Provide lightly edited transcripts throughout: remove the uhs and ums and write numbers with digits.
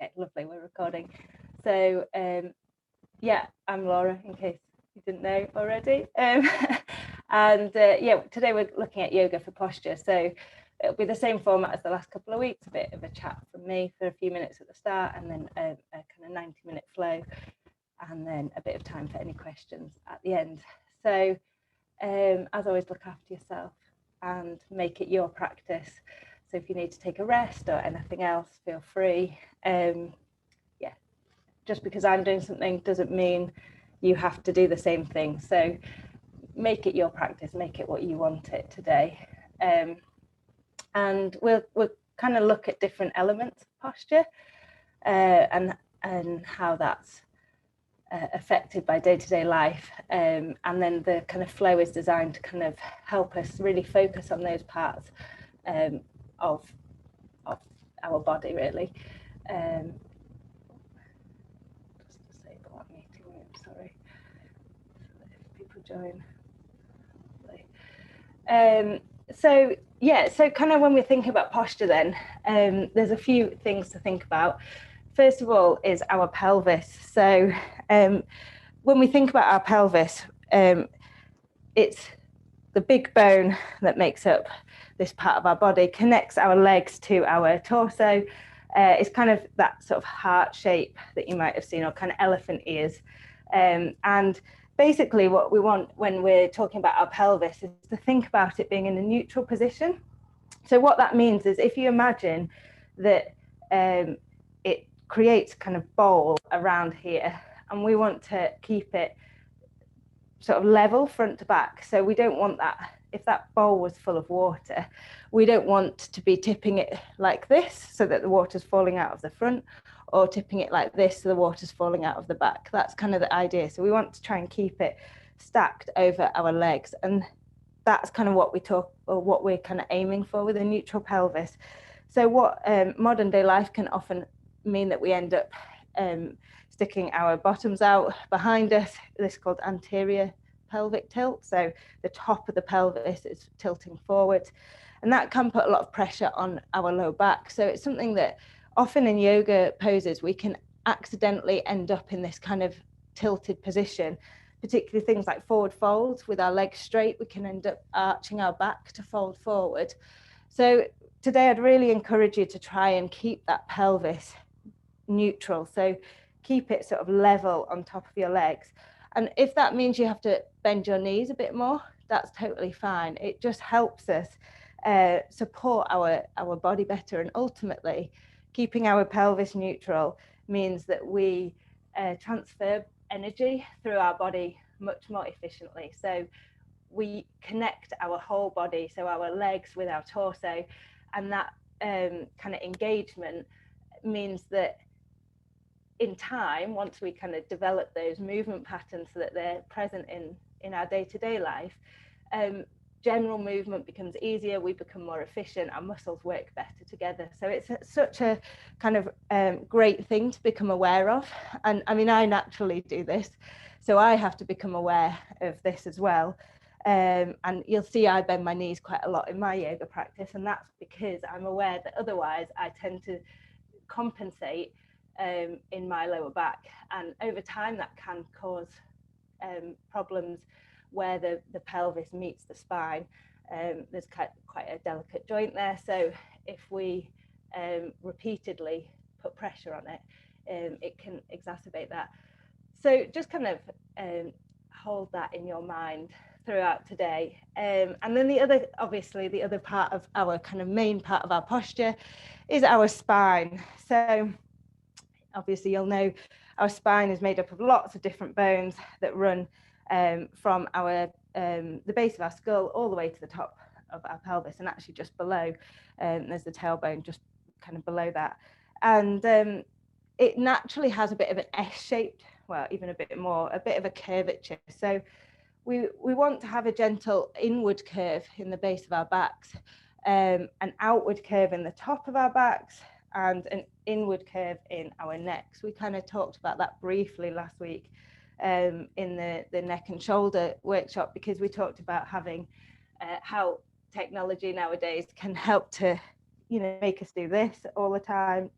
Okay, lovely, we're recording. So yeah, I'm Laura, in case you didn't know already. And yeah, today we're looking at yoga for posture. So it'll be the same format as the last couple of weeks, a bit of a chat from me for a few minutes at the start, and then a kind of 90-minute flow, and then a bit of time for any questions at the end. So as always, look after yourself and make it your practice. So if you need to take a rest or anything else, feel free. Yeah, just because I'm doing something doesn't mean you have to do the same thing. So make it your practice, make it what you want it today. And we'll kind of look at different elements of posture and how that's affected by day-to-day life, and then the kind of flow is designed to kind of help us really focus on those parts of our body, really. Just disable that meeting room, sorry, if people join. So yeah, so kind of when we think about posture then, there's a few things to think about. First of all is our pelvis. So when we think about our pelvis, it's the big bone that makes up this part of our body, connects our legs to our torso. It's kind of that sort of heart shape that you might have seen, or kind of elephant ears. And basically what we want when we're talking about our pelvis is to think about it being in a neutral position. So what that means is, if you imagine that it creates kind of bowl around here, and we want to keep it sort of level front to back. So we don't want that, if that bowl was full of water, we don't want to be tipping it like this so that the water's falling out of the front, or tipping it like this so the water's falling out of the back. That's kind of the idea. So we want to try and keep it stacked over our legs, and that's kind of what what we're kind of aiming for with a neutral pelvis. So what modern day life can often mean that we end up sticking our bottoms out behind us. This is called anterior pelvic tilt. So the top of the pelvis is tilting forward, and that can put a lot of pressure on our low back. So it's something that often in yoga poses we can accidentally end up in this kind of tilted position, particularly things like forward folds. With our legs straight, we can end up arching our back to fold forward. So today I'd really encourage you to try and keep that pelvis neutral. So keep it sort of level on top of your legs. And if that means you have to bend your knees a bit more, that's totally fine. It just helps us support our body better, and ultimately keeping our pelvis neutral means that we transfer energy through our body much more efficiently. So we connect our whole body, so our legs with our torso, and that kind of engagement means that in time, once we kind of develop those movement patterns so that they're present in our day-to-day life, general movement becomes easier, we become more efficient, our muscles work better together. So it's such a kind of great thing to become aware of. And I mean, I naturally do this, so I have to become aware of this as well. And you'll see I bend my knees quite a lot in my yoga practice, and that's because I'm aware that otherwise I tend to compensate in my lower back, and over time that can cause problems where the pelvis meets the spine. There's quite a delicate joint there, so if we repeatedly put pressure on it, it can exacerbate that. So just kind of hold that in your mind throughout today. And then the other part of our kind of main part of our posture is our spine. So obviously you'll know our spine is made up of lots of different bones that run from the base of our skull all the way to the top of our pelvis, and actually just below there's the tailbone just kind of below that. And it naturally has a bit of an S-shaped, well, even a bit of a curvature. So we want to have a gentle inward curve in the base of our backs, an outward curve in the top of our backs, and an inward curve in our necks. We kind of talked about that briefly last week in the neck and shoulder workshop, because we talked about having how technology nowadays can help to, make us do this all the time,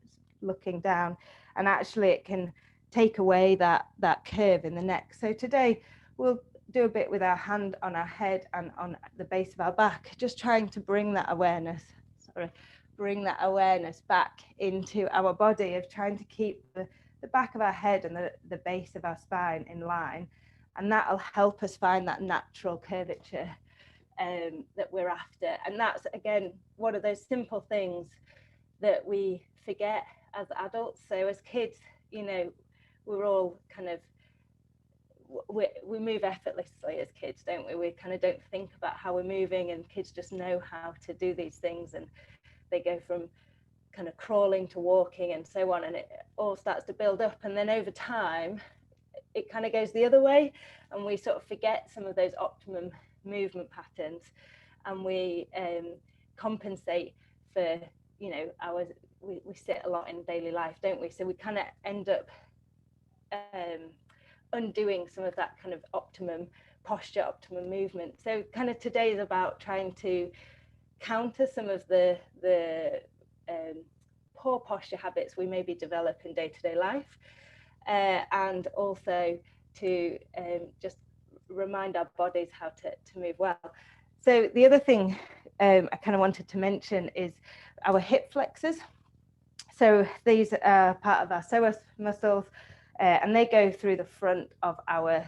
looking down, and actually it can take away that curve in the neck. So today we'll do a bit with our hand on our head and on the base of our back, just trying to bring that awareness, bring that awareness back into our body, of trying to keep the back of our head and the base of our spine in line, and that'll help us find that natural curvature that we're after. And that's, again, one of those simple things that we forget as adults. So as kids, you know, we're all kind of, we move effortlessly as kids, don't we? We kind of don't think about how we're moving, and kids just know how to do these things, and they go from kind of crawling to walking and so on, and it all starts to build up, and then over time it kind of goes the other way, and we sort of forget some of those optimum movement patterns, and we compensate for, you know, we sit a lot in daily life, don't we? So we kind of end up undoing some of that kind of optimum posture, optimum movement. So kind of today is about trying to counter some of the poor posture habits we maybe develop in day-to-day life, and also to just remind our bodies how to move well. So the other thing I kind of wanted to mention is our hip flexors. So these are part of our psoas muscles, and they go through the front of our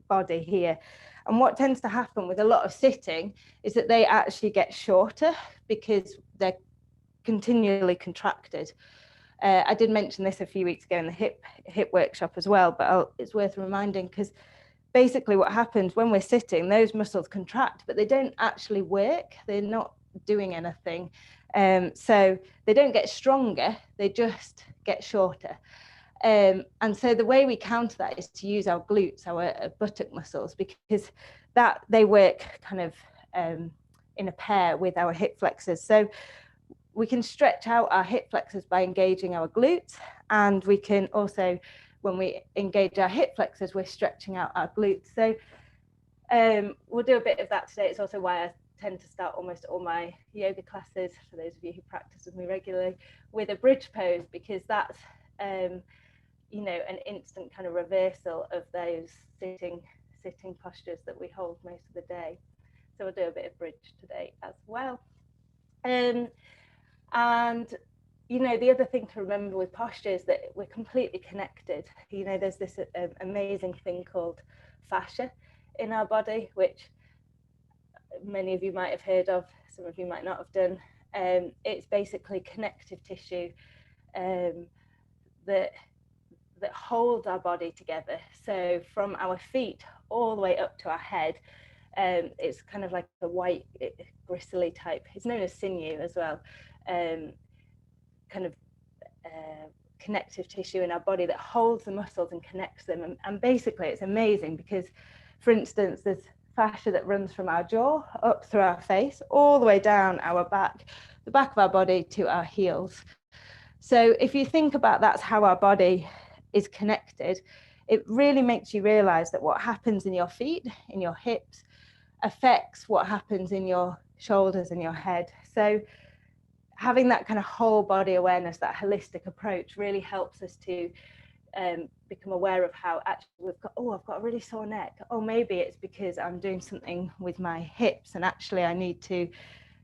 body here. And what tends to happen with a lot of sitting is that they actually get shorter because they're continually contracted. I did mention this a few weeks ago in the hip workshop as well, but it's worth reminding, because basically what happens when we're sitting, those muscles contract, but they don't actually work. They're not doing anything. So they don't get stronger, they just get shorter. And so the way we counter that is to use our glutes, our buttock muscles, because that they work kind of in a pair with our hip flexors. So we can stretch out our hip flexors by engaging our glutes, and we can also, when we engage our hip flexors, we're stretching out our glutes. So we'll do a bit of that today. It's also why I tend to start almost all my yoga classes, for those of you who practice with me regularly, with a bridge pose, because that's you know, an instant kind of reversal of those sitting postures that we hold most of the day. So we'll do a bit of bridge today as well. And you know, the other thing to remember with posture is that we're completely connected. You know, there's this amazing thing called fascia in our body, which many of you might have heard of, some of you might not have done. It's basically connective tissue that hold our body together. So from our feet all the way up to our head, it's kind of like a white gristly type, it's known as sinew as well, kind of connective tissue in our body that holds the muscles and connects them. And basically it's amazing because, for instance, there's fascia that runs from our jaw up through our face, all the way down our back, the back of our body to our heels. So if you think about that's how our body is connected, it really makes you realize that what happens in your feet, in your hips, affects what happens in your shoulders and your head. So having that kind of whole body awareness, that holistic approach, really helps us to become aware of how actually we've got, oh, I've got a really sore neck. Oh, maybe it's because I'm doing something with my hips, and actually I need to,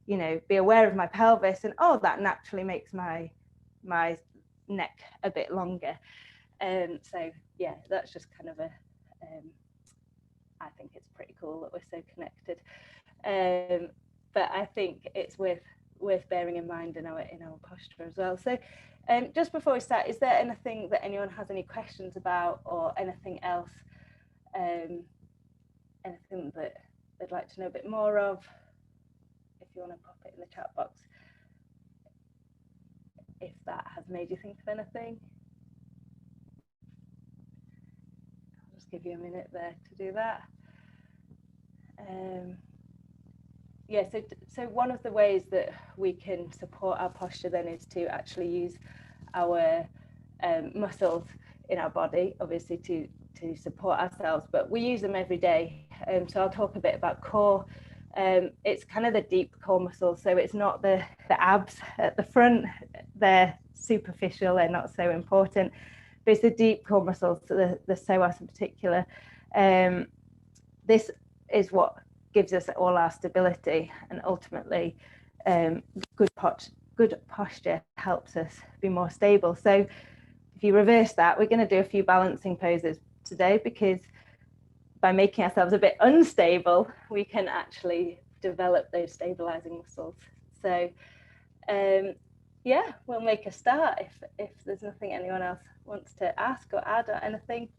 you know, be aware of my pelvis, and oh, that naturally makes my neck a bit longer. So yeah, that's just kind of a I think it's pretty cool that we're so connected, but I think it's worth bearing in mind in our posture as well. So just before we start, is there anything that anyone has any questions about, or anything else, anything that they'd like to know a bit more of? If you want to pop it in the chat box, if that has made you think of anything. I'll just give you a minute there to do that. Yeah, so one of the ways that we can support our posture then is to actually use our muscles in our body, obviously to support ourselves, but we use them every day. So I'll talk a bit about core. It's kind of the deep core muscles, so it's not the abs at the front, they're superficial, they're not so important. But it's the deep core muscles, the psoas in particular. This is what gives us all our stability, and ultimately good posture helps us be more stable. So if you reverse that, we're going to do a few balancing poses today, because by making ourselves a bit unstable, we can actually develop those stabilizing muscles. So yeah, we'll make a start if there's nothing anyone else wants to ask or add or anything.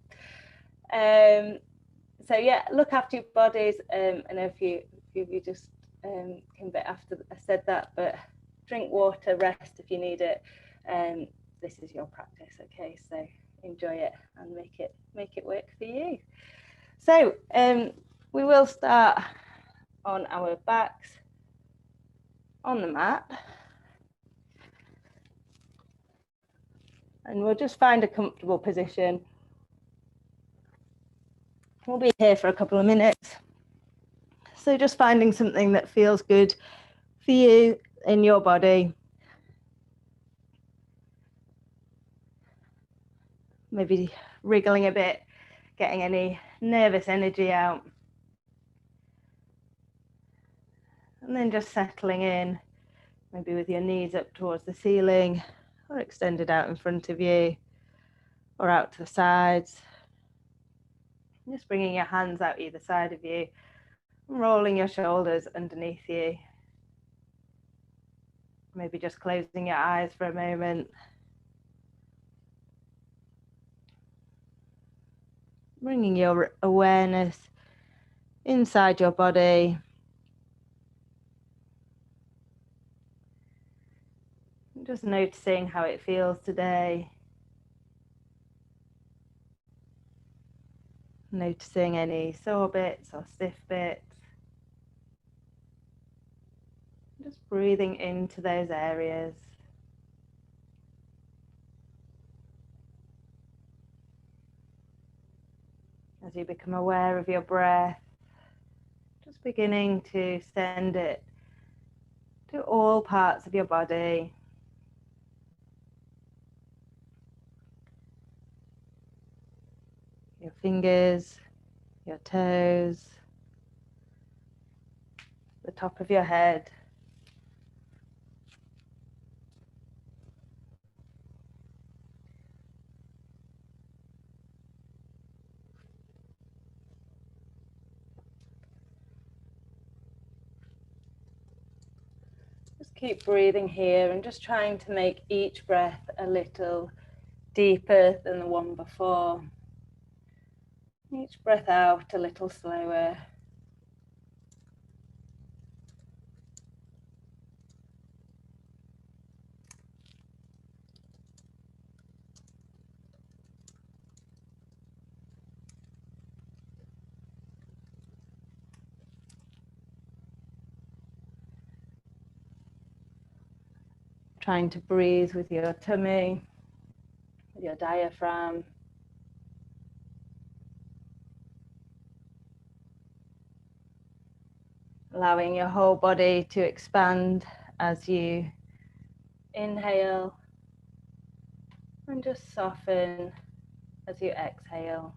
So yeah, look after your bodies. I know a few of you just came a bit after I said that, but drink water, rest if you need it. This is your practice, okay? So enjoy it and make it work for you. So we will start on our backs on the mat, and we'll just find a comfortable position. We'll be here for a couple of minutes. So just finding something that feels good for you in your body. Maybe wriggling a bit, getting any nervous energy out. And then just settling in, maybe with your knees up towards the ceiling or extended out in front of you or out to the sides. Just bringing your hands out either side of you, rolling your shoulders underneath you. Maybe just closing your eyes for a moment. Bringing your awareness inside your body. Just noticing how it feels today. Noticing any sore bits or stiff bits. Just breathing into those areas. As you become aware of your breath, just beginning to send it to all parts of your body. Your fingers, your toes, the top of your head. Just keep breathing here and just trying to make each breath a little deeper than the one before. Each breath out a little slower. Trying to breathe with your tummy, with your diaphragm. Allowing your whole body to expand as you inhale, and just soften as you exhale.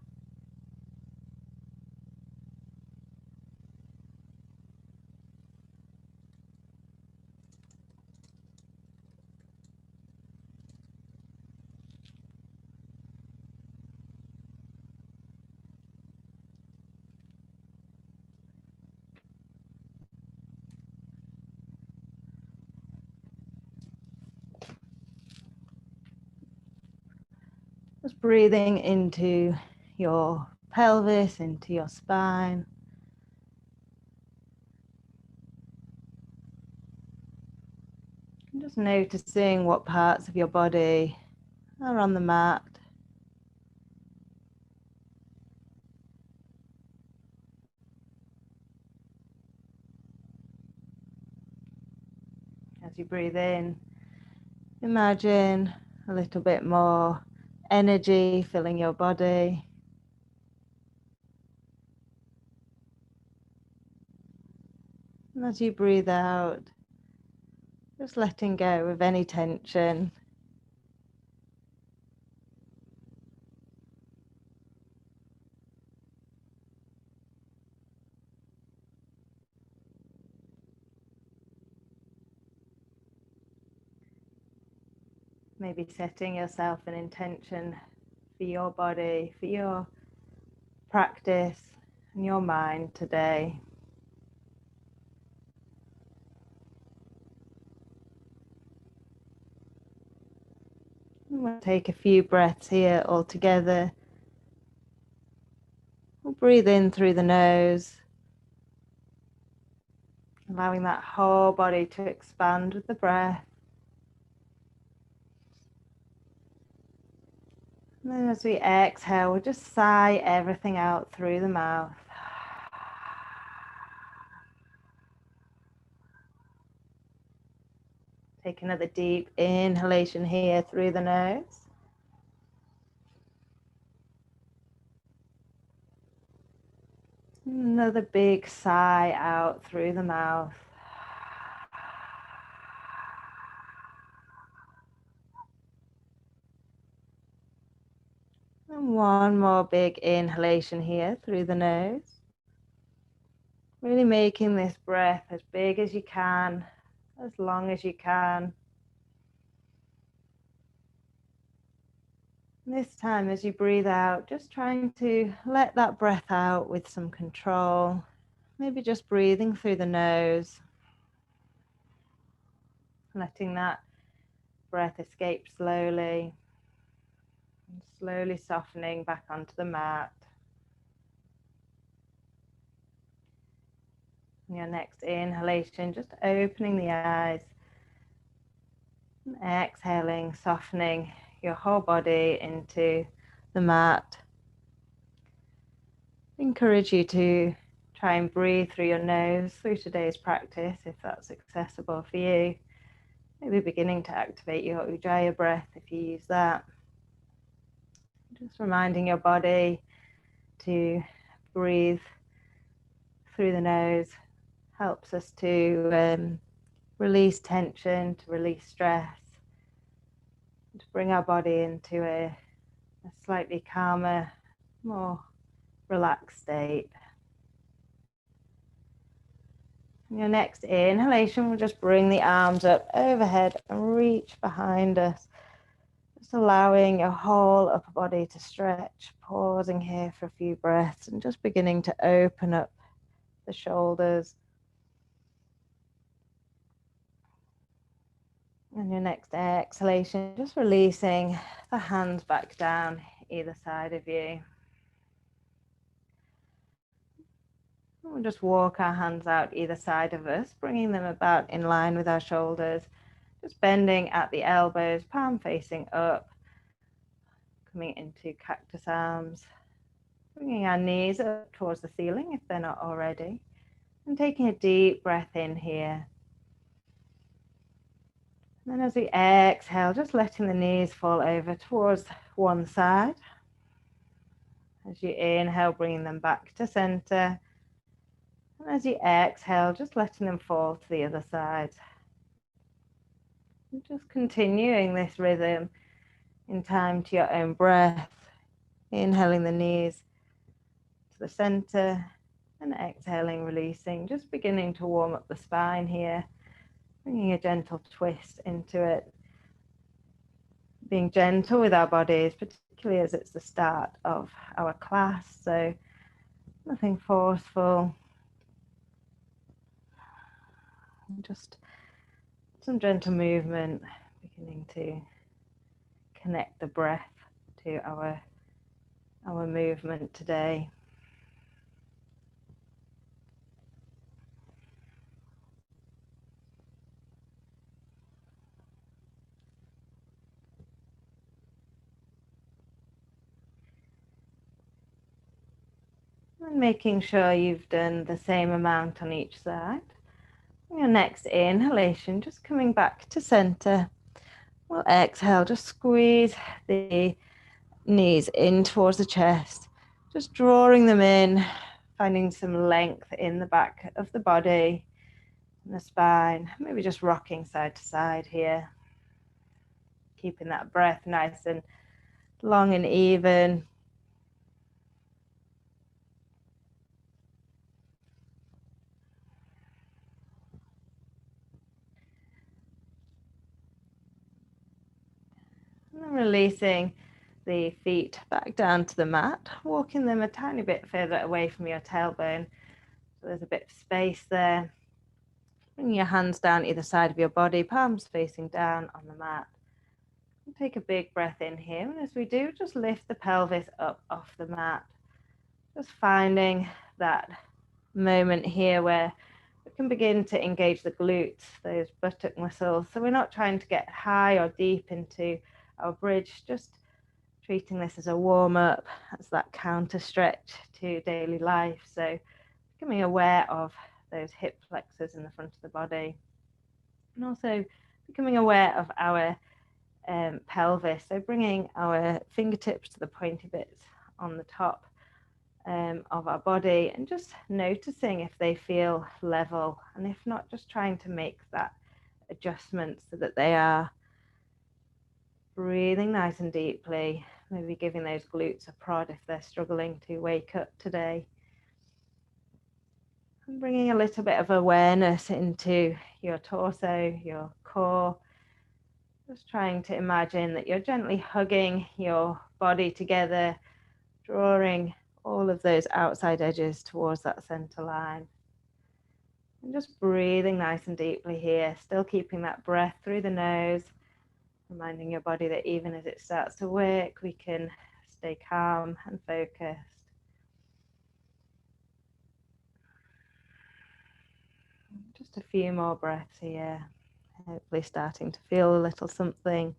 Just breathing into your pelvis, into your spine. And just noticing what parts of your body are on the mat. As you breathe in, imagine a little bit more energy filling your body. And as you breathe out, just letting go of any tension, Maybe setting yourself an intention for your body, for your practice and your mind today. We'll take a few breaths here all together. We'll breathe in through the nose, allowing that whole body to expand with the breath. And then as we exhale, we'll just sigh everything out through the mouth. Take another deep inhalation here through the nose. Another big sigh out through the mouth. And one more big inhalation here through the nose. Really making this breath as big as you can, as long as you can. This time as you breathe out, just trying to let that breath out with some control. Maybe just breathing through the nose, letting that breath escape slowly, and slowly softening back onto the mat. And your next inhalation, just opening the eyes, and exhaling, softening your whole body into the mat. Encourage you to try and breathe through your nose through today's practice if that's accessible for you. Maybe beginning to activate your Ujjayi breath if you use that. Just reminding your body to breathe through the nose helps us to release tension, to release stress, to bring our body into a slightly calmer, more relaxed state. And your next inhalation will just bring the arms up overhead and reach behind us. Just allowing your whole upper body to stretch, pausing here for a few breaths and just beginning to open up the shoulders. And your next exhalation, just releasing the hands back down either side of you. We'll just walk our hands out either side of us, bringing them about in line with our shoulders. Just bending at the elbows, palm facing up, coming into cactus arms. Bringing our knees up towards the ceiling if they're not already. And taking a deep breath in here. And then as we exhale, just letting the knees fall over towards one side. As you inhale, bringing them back to center. And as you exhale, just letting them fall to the other side. And just continuing this rhythm in time to your own breath. Inhaling the knees to the center and exhaling, releasing. Just beginning to warm up the spine here. Bringing a gentle twist into it. Being gentle with our bodies, particularly as it's the start of our class. So nothing forceful. Just some gentle movement, beginning to connect the breath to our movement today. And making sure you've done the same amount on each side. Your next inhalation, just coming back to center. We'll exhale, just squeeze the knees in towards the chest, just drawing them in, finding some length in the back of the body and the spine, maybe just rocking side to side here, keeping that breath nice and long and even. And then releasing the feet back down to the mat, walking them a tiny bit further away from your tailbone. So there's a bit of space there. Bring your hands down either side of your body, palms facing down on the mat. And take a big breath in here. And as we do, just lift the pelvis up off the mat. Just finding that moment here where we can begin to engage the glutes, those buttock muscles. So we're not trying to get high or deep into our bridge, just treating this as a warm-up, as that counter stretch to daily life. So becoming aware of those hip flexors in the front of the body, and also becoming aware of our pelvis. So bringing our fingertips to the pointy bits on the top of our body, and just noticing if they feel level, and if not, just trying to make that adjustment so that they are. Breathing nice and deeply, maybe giving those glutes a prod if they're struggling to wake up today. And bringing a little bit of awareness into your torso, your core. Just trying to imagine that you're gently hugging your body together, drawing all of those outside edges towards that center line. And just breathing nice and deeply here, still keeping that breath through the nose, reminding your body that even as it starts to work, we can stay calm and focused. Just a few more breaths here, hopefully starting to feel a little something.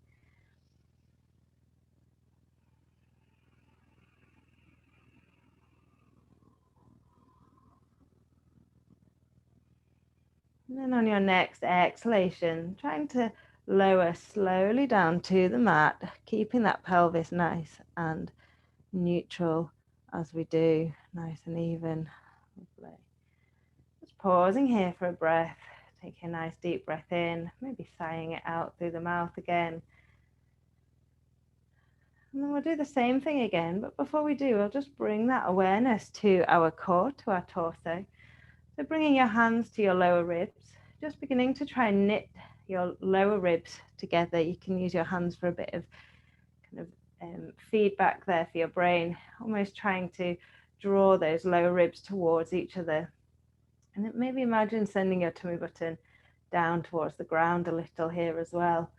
And then on your next exhalation, trying to lower slowly down to the mat, keeping that pelvis nice and neutral as we do, nice and even. Lovely. Just pausing here for a breath, taking a nice deep breath in, maybe sighing it out through the mouth again. And then we'll do the same thing again, but before we do, we'll just bring that awareness to our core, to our torso. So bringing your hands to your lower ribs, just beginning to try and knit your lower ribs together. You can use your hands for a bit of kind of feedback there for your brain, almost trying to draw those lower ribs towards each other. And then maybe imagine sending your tummy button down towards the ground a little here as well.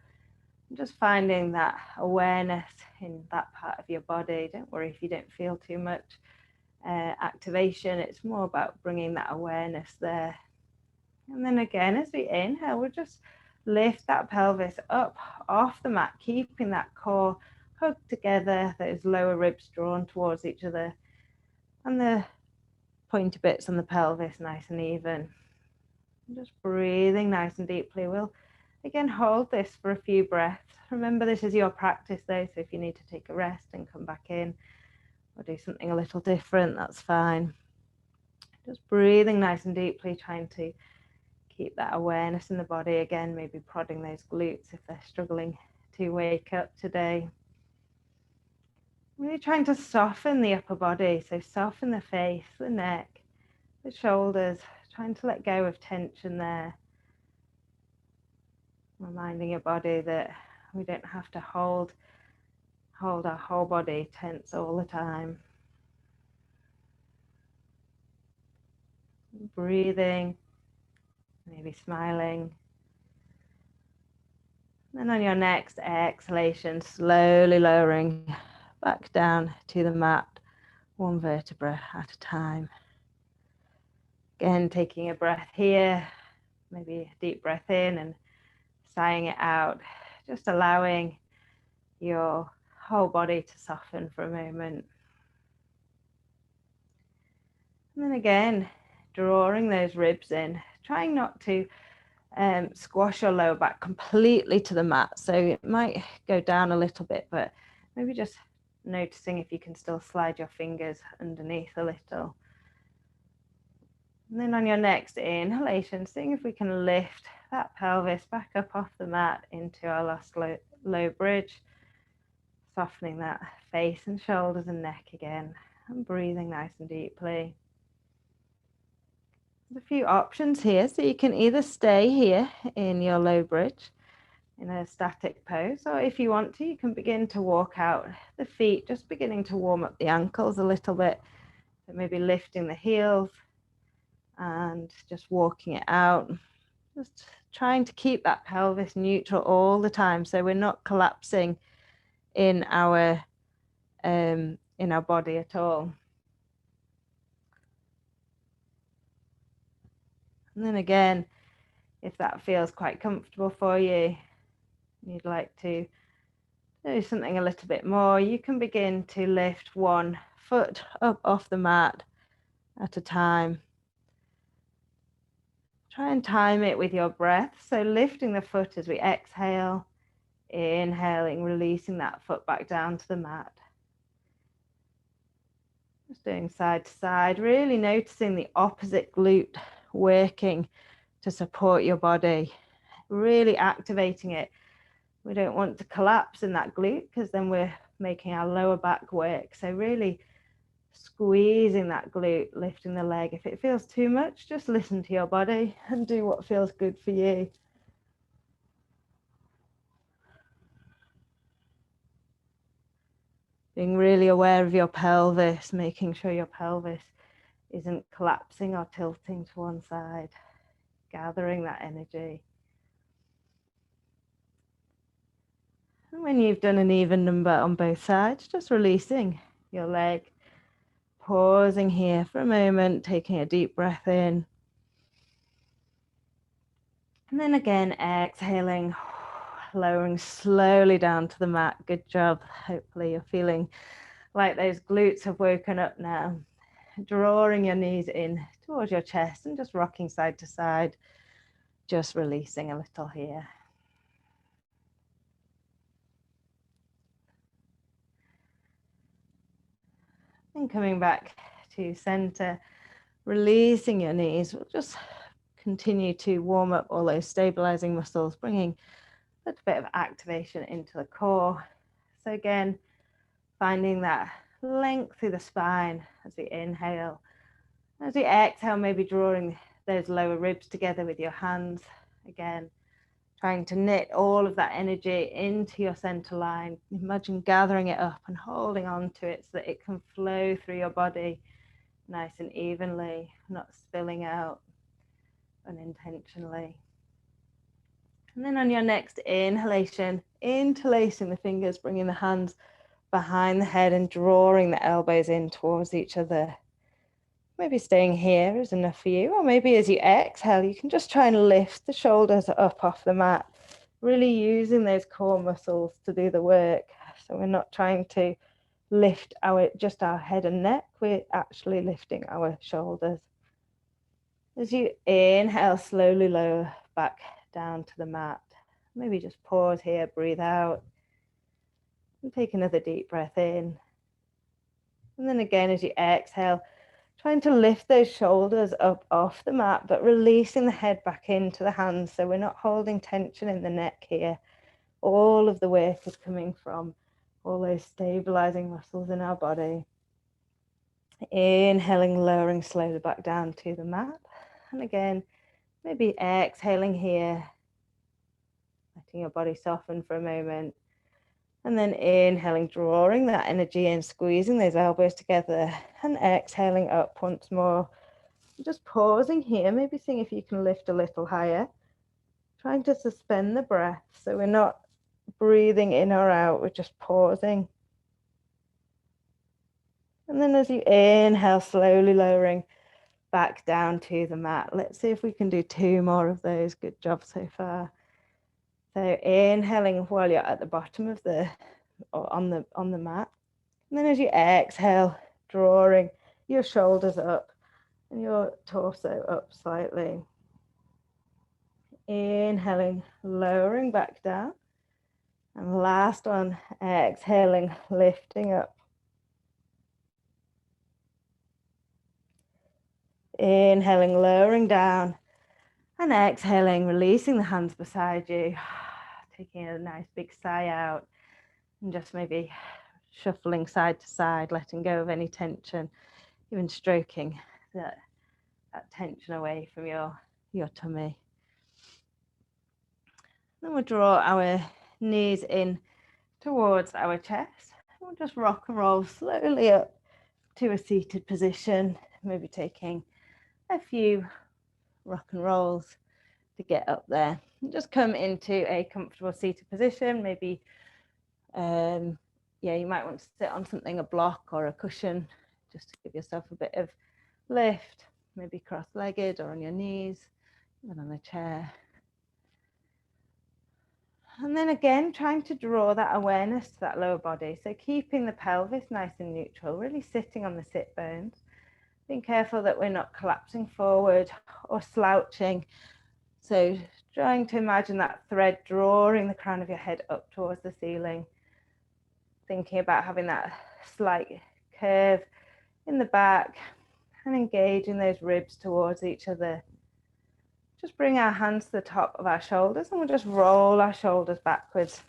And just finding that awareness in that part of your body. Don't worry if you don't feel too much activation. It's more about bringing that awareness there. And then again, as we inhale, we'll just lift that pelvis up off the mat, keeping that core hugged together, those lower ribs drawn towards each other, and the pointy bits on the pelvis nice and even. And just breathing nice and deeply. We'll again hold this for a few breaths. Remember, this is your practice though, so if you need to take a rest and come back in or do something a little different, that's fine. Just breathing nice and deeply, trying to keep that awareness in the body again, maybe prodding those glutes if they're struggling to wake up today. Really trying to soften the upper body, so soften the face, the neck, the shoulders, trying to let go of tension there. Reminding your body that we don't have to hold our whole body tense all the time. Breathing, maybe smiling. Then on your next exhalation, slowly lowering back down to the mat, one vertebra at a time. Again, taking a breath here, maybe a deep breath in and sighing it out, just allowing your whole body to soften for a moment. And then again, drawing those ribs in, trying not to squash your lower back completely to the mat. So it might go down a little bit, but maybe just noticing if you can still slide your fingers underneath a little. And then on your next inhalation, seeing if we can lift that pelvis back up off the mat into our last low bridge, softening that face and shoulders and neck again, and breathing nice and deeply. There's a few options here, so you can either stay here in your low bridge, in a static pose, or if you want to, you can begin to walk out the feet, just beginning to warm up the ankles a little bit. So maybe lifting the heels and just walking it out, just trying to keep that pelvis neutral all the time, so we're not collapsing in our body at all. And then again, if that feels quite comfortable for you, you'd like to do something a little bit more, you can begin to lift one foot up off the mat at a time. Try and time it with your breath. So lifting the foot as we exhale, inhaling, releasing that foot back down to the mat. Just doing side to side, really noticing the opposite glute working to support your body, really activating it. We don't want to collapse in that glute because then we're making our lower back work. So really squeezing that glute, lifting the leg. If it feels too much, just listen to your body and do what feels good for you. Being really aware of your pelvis, making sure your pelvis isn't collapsing or tilting to one side, gathering that energy. And when you've done an even number on both sides, just releasing your leg, pausing here for a moment, taking a deep breath in. And then again, exhaling, lowering slowly down to the mat. Good job. Hopefully you're feeling like those glutes have woken up now. Drawing your knees in towards your chest and just rocking side to side, just releasing a little here. And coming back to center, releasing your knees. We'll just continue to warm up all those stabilizing muscles, bringing a little bit of activation into the core. So again, finding that length through the spine as we inhale. As we exhale, maybe drawing those lower ribs together with your hands. Again, trying to knit all of that energy into your center line. Imagine gathering it up and holding on to it so that it can flow through your body nice and evenly, not spilling out unintentionally. And then on your next inhalation, interlacing the fingers, bringing the hands behind the head and drawing the elbows in towards each other. Maybe staying here is enough for you, or maybe as you exhale, you can just try and lift the shoulders up off the mat, really using those core muscles to do the work. So we're not trying to lift just our head and neck, we're actually lifting our shoulders. As you inhale, slowly lower back down to the mat. Maybe just pause here, breathe out, and take another deep breath in. And then again, as you exhale, trying to lift those shoulders up off the mat, but releasing the head back into the hands. So we're not holding tension in the neck here. All of the work is coming from all those stabilizing muscles in our body. Inhaling, lowering slowly back down to the mat. And again, maybe exhaling here, letting your body soften for a moment. And then inhaling, drawing that energy in, squeezing those elbows together, and exhaling up once more. Just pausing here, maybe seeing if you can lift a little higher. Trying to suspend the breath, so we're not breathing in or out, we're just pausing. And then as you inhale, slowly lowering back down to the mat. Let's see if we can do 2 more of those. Good job so far. So inhaling while you're at the bottom of on the mat. And then as you exhale, drawing your shoulders up and your torso up slightly. Inhaling, lowering back down. And last one, exhaling, lifting up. Inhaling, lowering down. And exhaling, releasing the hands beside you. Taking a nice big sigh out. And just maybe shuffling side to side, letting go of any tension, even stroking that tension away from your tummy. Then we'll draw our knees in towards our chest. We'll just rock and roll slowly up to a seated position, maybe taking a few rock and rolls to get up there. And just come into a comfortable seated position. Maybe, you might want to sit on something, a block or a cushion, just to give yourself a bit of lift, maybe cross-legged or on your knees, even on a chair. And then again, trying to draw that awareness to that lower body. So keeping the pelvis nice and neutral, really sitting on the sit bones. Being careful that we're not collapsing forward or slouching. So trying to imagine that thread drawing the crown of your head up towards the ceiling. Thinking about having that slight curve in the back and engaging those ribs towards each other. Just bring our hands to the top of our shoulders and we'll just roll our shoulders backwards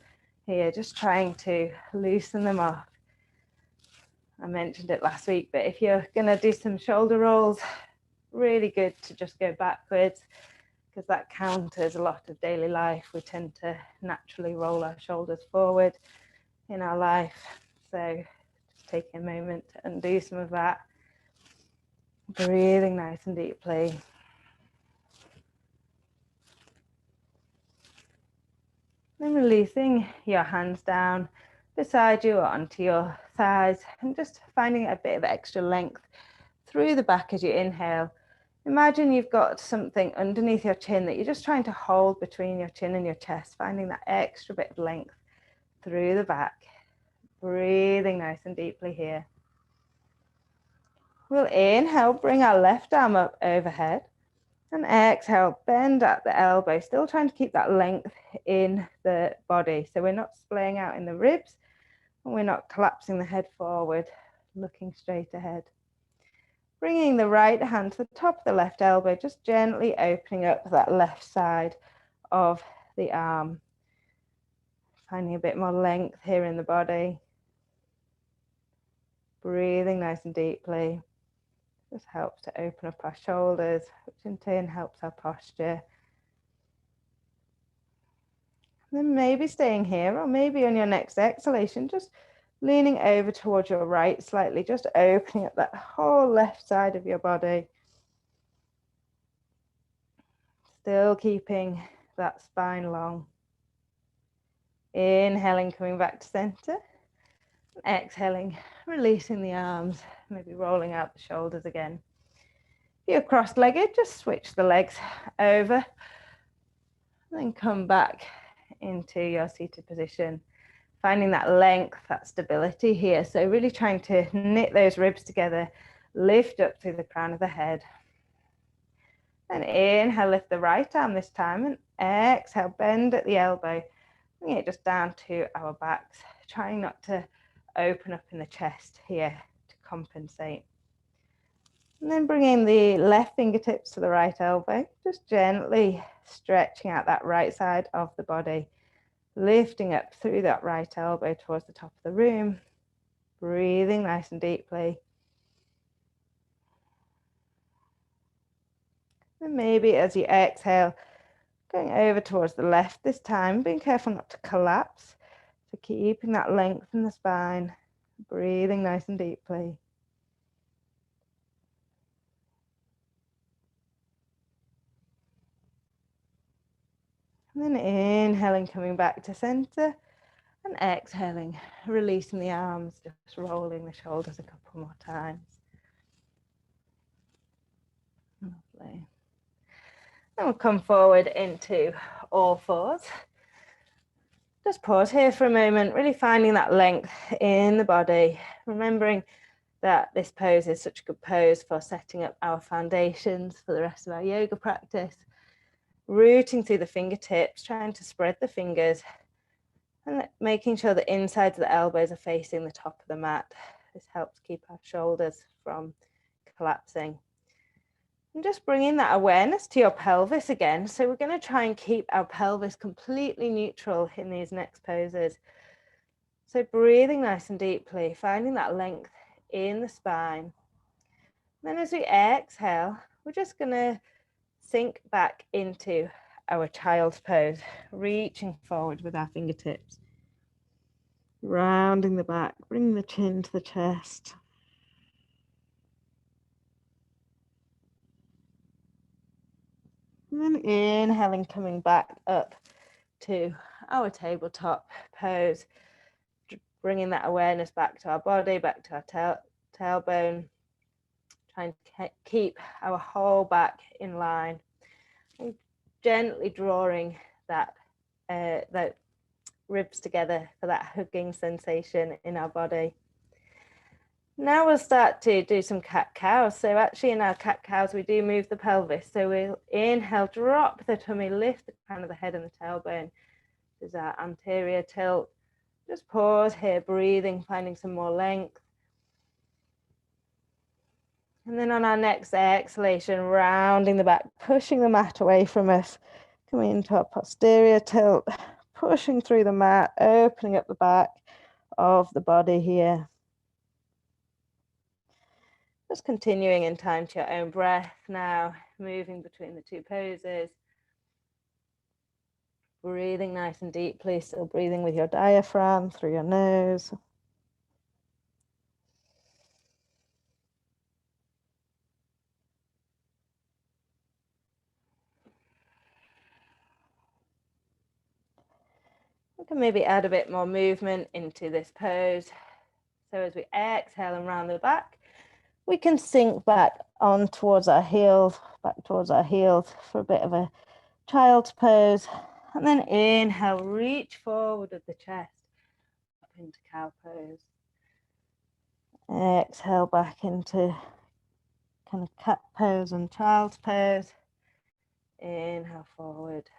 here, just trying to loosen them off. I mentioned it last week, but if you're going to do some shoulder rolls, really good to just go backwards because that counters a lot of daily life. We tend to naturally roll our shoulders forward in our life. So just taking a moment to undo some of that. Breathing nice and deeply. Then releasing your hands down beside you or onto your thighs and just finding a bit of extra length through the back as you inhale. Imagine you've got something underneath your chin that you're just trying to hold between your chin and your chest, finding that extra bit of length through the back. Breathing nice and deeply here. We'll inhale, bring our left arm up overhead. And exhale, bend at the elbow, still trying to keep that length in the body. So we're not splaying out in the ribs and we're not collapsing the head forward, looking straight ahead. Bringing the right hand to the top of the left elbow, just gently opening up that left side of the arm. Finding a bit more length here in the body. Breathing nice and deeply. This helps to open up our shoulders, which in turn helps our posture. And then maybe staying here, or maybe on your next exhalation, just leaning over towards your right slightly, just opening up that whole left side of your body. Still keeping that spine long. Inhaling, coming back to center. Exhaling, releasing the arms, maybe rolling out the shoulders again. If you're cross-legged, just switch the legs over. Then come back into your seated position. Finding that length, that stability here. So really trying to knit those ribs together, lift up through the crown of the head. And inhale, lift the right arm this time, and exhale, bend at the elbow. Bring it just down to our backs, trying not to open up in the chest here to compensate. And then bringing the left fingertips to the right elbow, just gently stretching out that right side of the body, lifting up through that right elbow towards the top of the room, breathing nice and deeply. And maybe as you exhale, going over towards the left this time, being careful not to collapse. So keeping that length in the spine, breathing nice and deeply. And then inhaling, coming back to center, and exhaling, releasing the arms, just rolling the shoulders a couple more times. Lovely. Then we'll come forward into all fours. Just pause here for a moment, really finding that length in the body, remembering that this pose is such a good pose for setting up our foundations for the rest of our yoga practice. Rooting through the fingertips, trying to spread the fingers and making sure the insides of the elbows are facing the top of the mat. This helps keep our shoulders from collapsing. And just bringing that awareness to your pelvis again. So we're going to try and keep our pelvis completely neutral in these next poses. So breathing nice and deeply, finding that length in the spine. Then as we exhale, we're just going to sink back into our child's pose, reaching forward with our fingertips, rounding the back, bringing the chin to the chest. And then inhaling, coming back up to our tabletop pose, bringing that awareness back to our body, back to our tailbone, trying to keep our whole back in line, and gently drawing that ribs together for that hugging sensation in our body. Now we'll start to do some cat-cows. So actually in our cat-cows, we do move the pelvis. So we'll inhale, drop the tummy, lift the crown of the head and the tailbone. This is our anterior tilt. Just pause here, breathing, finding some more length. And then on our next exhalation, rounding the back, pushing the mat away from us, coming into our posterior tilt, pushing through the mat, opening up the back of the body here. Just continuing in time to your own breath now, moving between the two poses. Breathing nice and deeply, still breathing with your diaphragm through your nose. We can maybe add a bit more movement into this pose. So as we exhale and round the back, we can sink back on towards our heels, for a bit of a child's pose. And then inhale, reach forward with the chest, up into cow pose. Exhale back into kind of cat pose and child's pose. Inhale forward.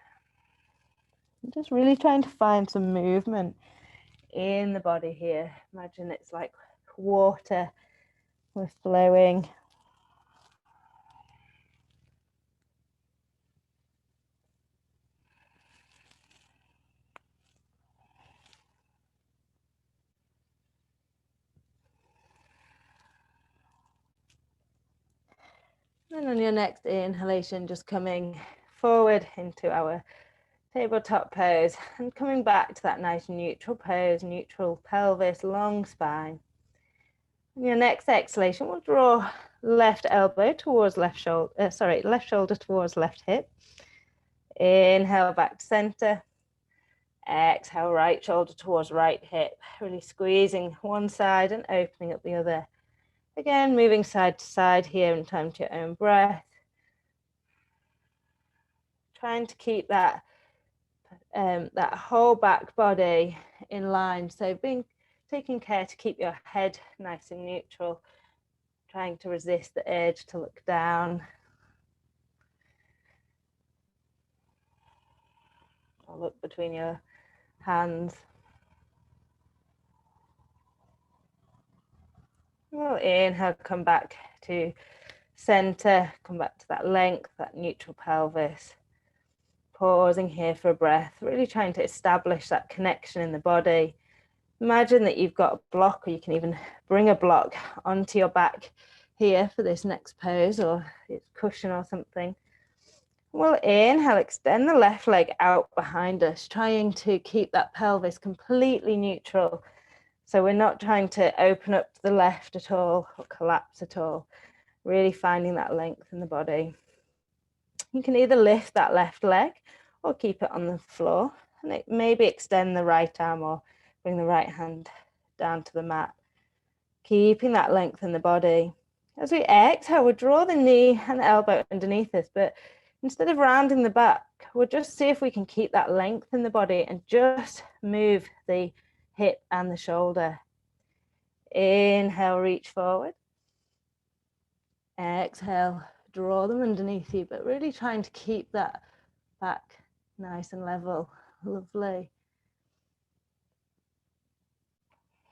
I'm just really trying to find some movement in the body here. Imagine it's like water. We're flowing. And on your next inhalation, just coming forward into our tabletop pose and coming back to that nice neutral pose, neutral pelvis, long spine. On your next exhalation, we'll draw left elbow towards left shoulder, left shoulder towards left hip. Inhale back to center. Exhale, right shoulder towards right hip, really squeezing one side and opening up the other. Again, moving side to side here in time to your own breath. Trying to keep that that whole back body in line. So taking care to keep your head nice and neutral, trying to resist the urge to look down. Or look between your hands. We'll inhale, come back to center, come back to that length, that neutral pelvis. Pausing here for a breath, really trying to establish that connection in the body. Imagine that you've got a block, or you can even bring a block onto your back here for this next pose, or it's cushion or something. We'll inhale, extend the left leg out behind us, trying to keep that pelvis completely neutral. So we're not trying to open up to the left at all or collapse at all. Really finding that length in the body. You can either lift that left leg or keep it on the floor, and maybe extend the right arm or bring the right hand down to the mat. Keeping that length in the body. As we exhale, we'll draw the knee and the elbow underneath us, but instead of rounding the back, we'll just see if we can keep that length in the body and just move the hip and the shoulder. Inhale, reach forward. Exhale, draw them underneath you, but really trying to keep that back nice and level. Lovely.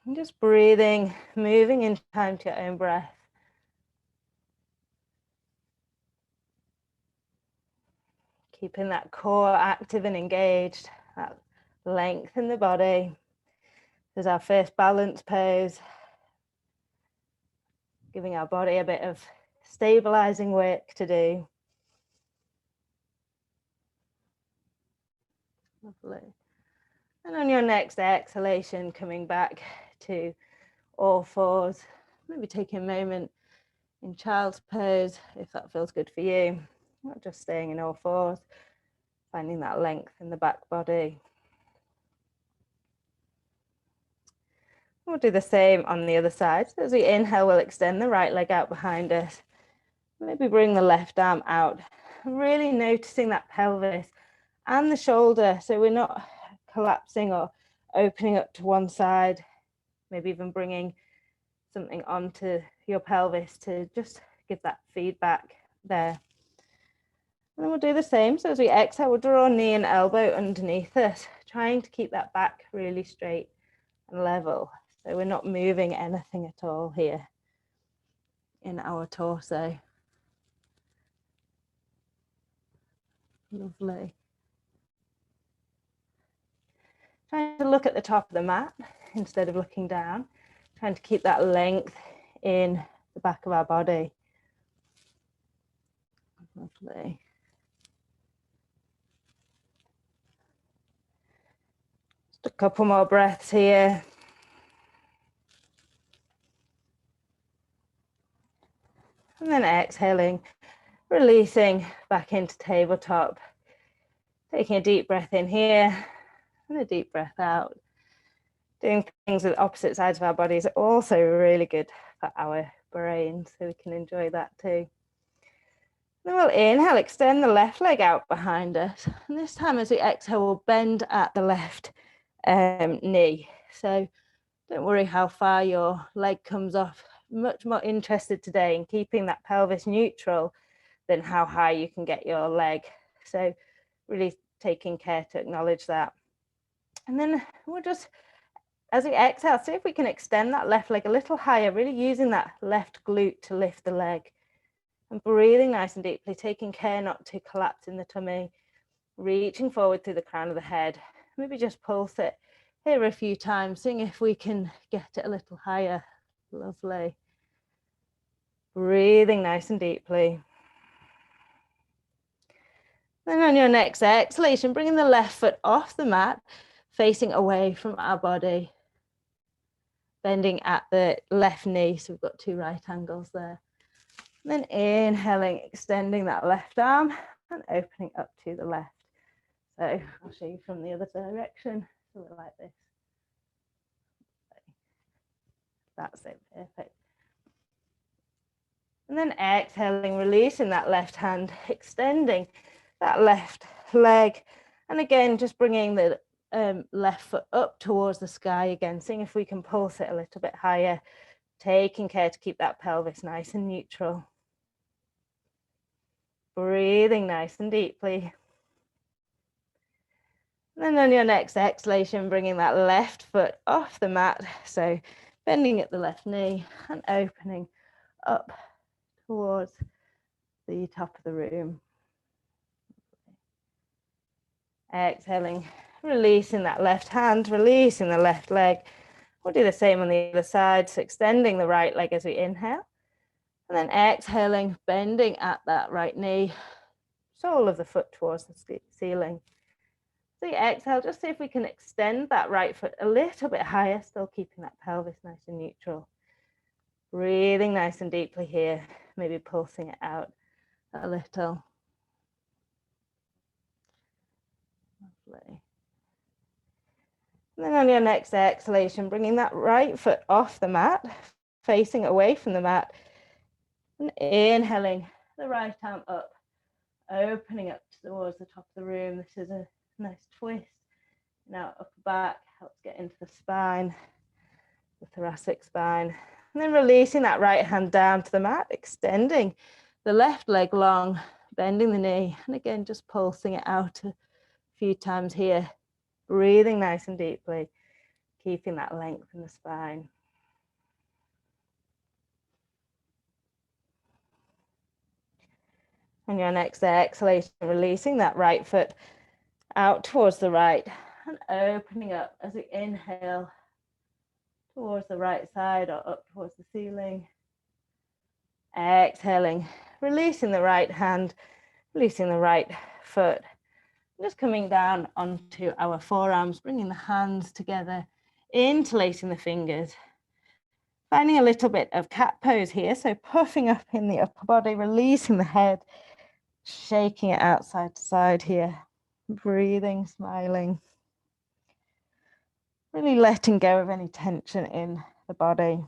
And just breathing, moving in time to your own breath. Keeping that core active and engaged, that length in the body. This is our first balance pose. Giving our body a bit of stabilizing work to do. Lovely. And on your next exhalation, coming back to all fours, maybe taking a moment in child's pose, if that feels good for you. Not just staying in all fours, finding that length in the back body. We'll do the same on the other side. So as we inhale, we'll extend the right leg out behind us. Maybe bring the left arm out. Really noticing that pelvis and the shoulder, so we're not collapsing or opening up to one side. Maybe even bringing something onto your pelvis to just give that feedback there. And then we'll do the same. So as we exhale, we'll draw knee and elbow underneath us, trying to keep that back really straight and level. So we're not moving anything at all here in our torso. Lovely. Trying to look at the top of the mat instead of looking down. Trying to keep that length in the back of our body. Lovely. Just a couple more breaths here. And then exhaling, releasing back into tabletop. Taking a deep breath in here and a deep breath out. Doing things with opposite sides of our body is also really good for our brain, so we can enjoy that too. Then we'll inhale, extend the left leg out behind us. And this time as we exhale, we'll bend at the left knee. So don't worry how far your leg comes off. Much more interested today in keeping that pelvis neutral than how high you can get your leg. So really taking care to acknowledge that. And then we'll just, as we exhale, see if we can extend that left leg a little higher, really using that left glute to lift the leg. And breathing nice and deeply, taking care not to collapse in the tummy, reaching forward through the crown of the head. Maybe just pulse it here a few times, seeing if we can get it a little higher. Lovely. Breathing nice and deeply. Then on your next exhalation, bringing the left foot off the mat, facing away from our body. Bending at the left knee, so we've got two right angles there. And then inhaling, extending that left arm and opening up to the left. So I'll show you from the other direction. So we're like this. That's it, perfect. And then exhaling, releasing that left hand, extending that left leg. And again, just bringing the left foot up towards the sky again, seeing if we can pulse it a little bit higher, taking care to keep that pelvis nice and neutral. Breathing nice and deeply. And then on your next exhalation, bringing that left foot off the mat. So bending at the left knee and opening up towards the top of the room. Exhaling, releasing that left hand, releasing the left leg. We'll do the same on the other side. So extending the right leg as we inhale. And then exhaling, bending at that right knee, sole of the foot towards the ceiling. So you exhale, just see if we can extend that right foot a little bit higher, still keeping that pelvis nice and neutral. Breathing nice and deeply here, maybe pulsing it out a little. Lovely. And then on your next exhalation, bringing that right foot off the mat, facing away from the mat, and inhaling the right arm up, opening up towards the top of the room. This is a nice twist. Now upper back helps get into the spine, the thoracic spine. And then releasing that right hand down to the mat, extending the left leg long, bending the knee, and again, just pulsing it out a few times here. Breathing nice and deeply, keeping that length in the spine. On your next exhalation, releasing that right foot out towards the right and opening up as we inhale towards the right side or up towards the ceiling. Exhaling, releasing the right hand, releasing the right foot, Just coming down onto our forearms, bringing the hands together, interlacing the fingers. Finding a little bit of cat pose here, so puffing up in the upper body, releasing the head, shaking it out side to side here, breathing, smiling, really letting go of any tension in the body.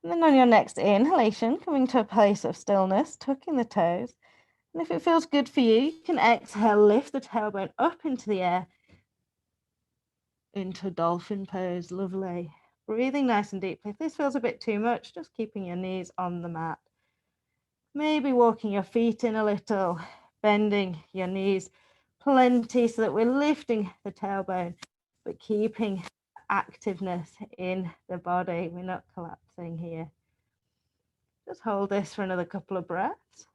And then on your next inhalation, coming to a place of stillness, tucking the toes. And if it feels good for you, you can exhale, lift the tailbone up into the air, into dolphin pose. Lovely. Breathing nice and deeply. If this feels a bit too much, just keeping your knees on the mat. Maybe walking your feet in a little, bending your knees plenty so that we're lifting the tailbone, but keeping activeness in the body. We're not collapsing here. Just hold this for another couple of breaths.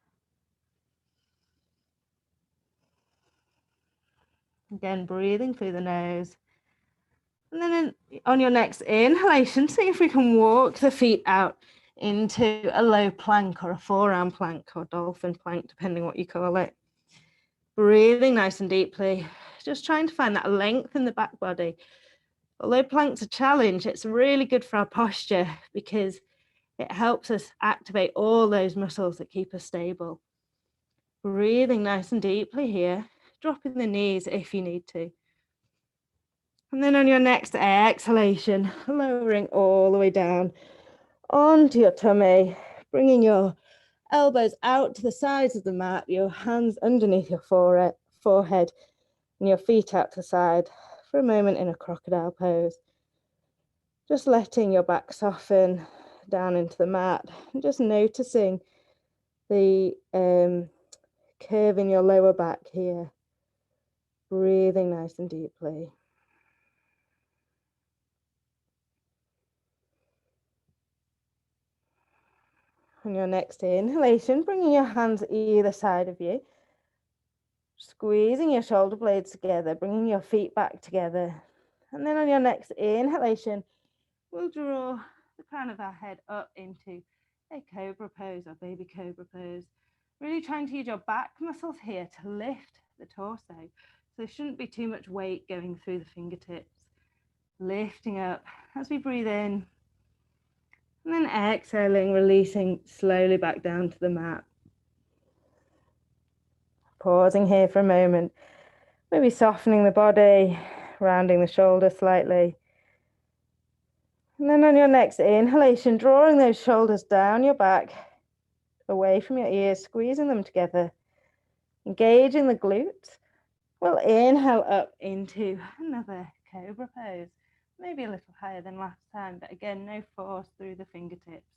Again, breathing through the nose. And then on your next inhalation, see if we can walk the feet out into a low plank or a forearm plank or dolphin plank, depending what you call it. Breathing nice and deeply, just trying to find that length in the back body. Although plank's a challenge, it's really good for our posture because it helps us activate all those muscles that keep us stable. Breathing nice and deeply here, dropping the knees if you need to. And then on your next exhalation, lowering all the way down onto your tummy, bringing your elbows out to the sides of the mat, your hands underneath your forehead, and your feet out to the side for a moment in a crocodile pose. Just letting your back soften down into the mat, and just noticing the curve in your lower back here. Breathing nice and deeply. On your next inhalation, bringing your hands either side of you, squeezing your shoulder blades together, bringing your feet back together. And then on your next inhalation, we'll draw the crown of our head up into a cobra pose or baby cobra pose. Really trying to use your back muscles here to lift the torso. So there shouldn't be too much weight going through the fingertips. Lifting up as we breathe in. And then exhaling, releasing slowly back down to the mat. Pausing here for a moment. Maybe softening the body, rounding the shoulders slightly. And then on your next inhalation, drawing those shoulders down your back, away from your ears, squeezing them together, engaging the glutes. We'll inhale up into another cobra pose, maybe a little higher than last time, but again, no force through the fingertips.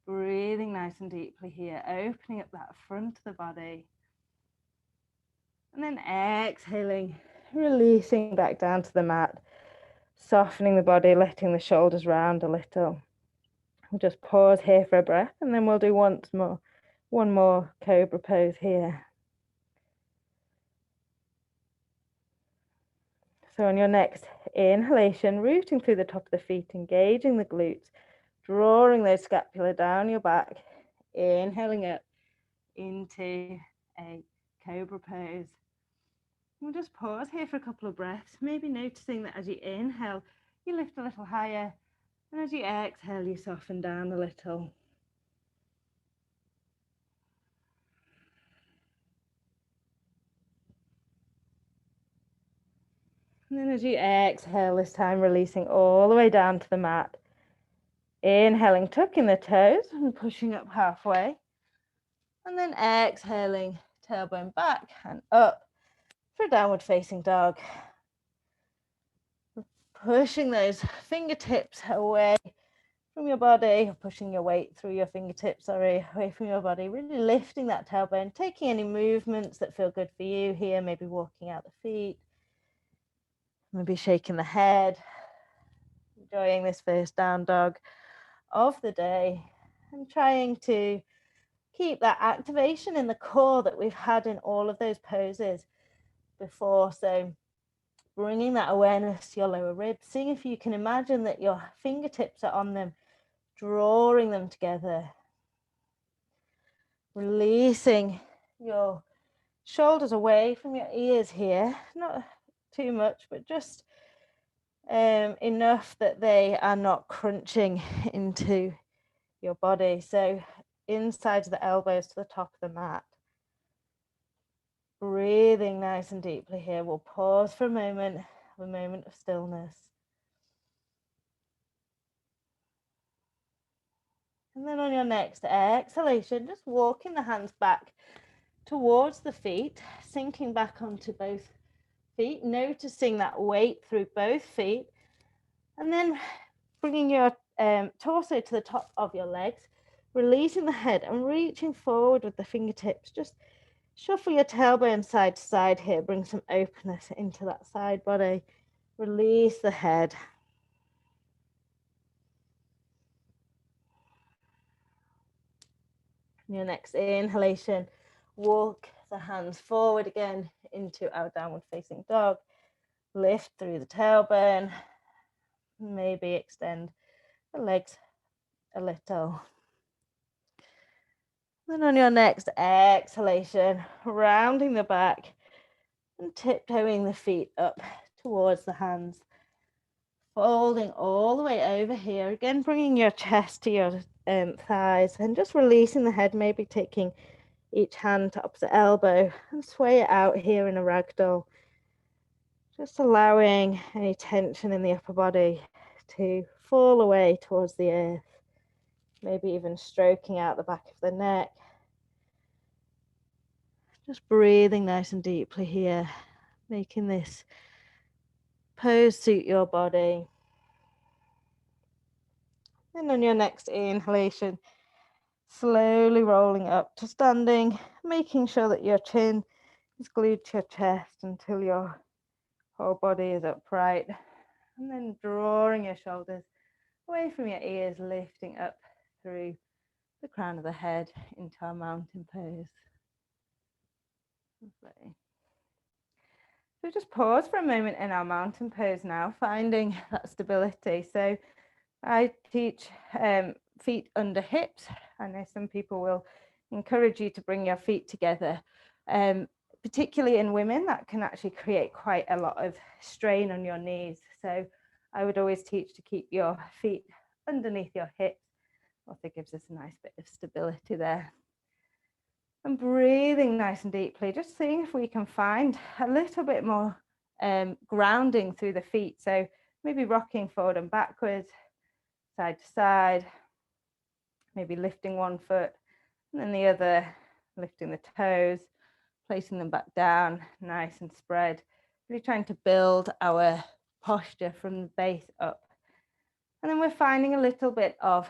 Breathing nice and deeply here, opening up that front of the body. And then exhaling, releasing back down to the mat, softening the body, letting the shoulders round a little. We'll just pause here for a breath, and then we'll do one more cobra pose here. So on your next inhalation, rooting through the top of the feet, engaging the glutes, drawing those scapula down your back, inhaling up into a cobra pose. We'll just pause here for a couple of breaths, maybe noticing that as you inhale, you lift a little higher, and as you exhale, you soften down a little. And then as you exhale this time, releasing all the way down to the mat. Inhaling, tucking the toes and pushing up halfway. And then exhaling, tailbone back and up for downward facing dog. Pushing those fingertips away from your body, pushing your weight through your fingertips, away from your body, really lifting that tailbone, taking any movements that feel good for you here, maybe walking out the feet, maybe shaking the head, enjoying this first down dog of the day, and trying to keep that activation in the core that we've had in all of those poses before. So bringing that awareness to your lower ribs, seeing if you can imagine that your fingertips are on them, drawing them together, releasing your shoulders away from your ears here, not too much, but just enough that they are not crunching into your body. So inside of the elbows to the top of the mat. Breathing nice and deeply here. We'll pause for a moment of stillness. And then on your next exhalation, just walking the hands back towards the feet, sinking back onto both feet, noticing that weight through both feet, and then bringing your torso to the top of your legs, releasing the head and reaching forward with the fingertips. Just shuffle your tailbone side to side here, bring some openness into that side body. Release the head. Your next inhalation, walk the hands forward again into our downward facing dog. Lift through the tailbone. Maybe extend the legs a little. Then on your next exhalation, rounding the back and tiptoeing the feet up towards the hands. Folding all the way over here. Again, bringing your chest to your thighs and just releasing the head, maybe taking each hand to opposite elbow and sway it out here in a ragdoll. Just allowing any tension in the upper body to fall away towards the earth. Maybe even stroking out the back of the neck. Just breathing nice and deeply here, making this pose suit your body. And on your next inhalation, slowly rolling up to standing, making sure that your chin is glued to your chest until your whole body is upright. And then drawing your shoulders away from your ears, lifting up through the crown of the head into our mountain pose. Lovely. So just pause for a moment in our mountain pose now, finding that stability. So I teach feet under hips. I know some people will encourage you to bring your feet together. Particularly in women, that can actually create quite a lot of strain on your knees. So I would always teach to keep your feet underneath your hips. Also gives us a nice bit of stability there. And breathing nice and deeply, just seeing if we can find a little bit more grounding through the feet. So maybe rocking forward and backwards, side to side, maybe lifting one foot and then the other, lifting the toes, placing them back down, nice and spread. Really trying to build our posture from the base up. And then we're finding a little bit of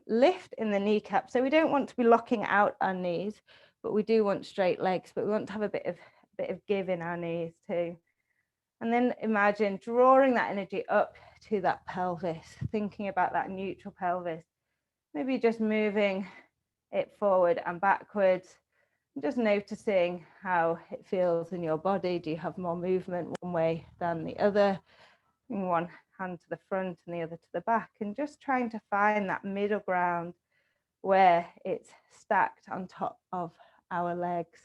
lift in the kneecap. So we don't want to be locking out our knees, but we do want straight legs, but we want to have a bit of give in our knees too. And then imagine drawing that energy up to that pelvis, thinking about that neutral pelvis. Maybe just moving it forward and backwards, and just noticing how it feels in your body. Do you have more movement one way than the other? One hand to the front and the other to the back, and just trying to find that middle ground where it's stacked on top of our legs.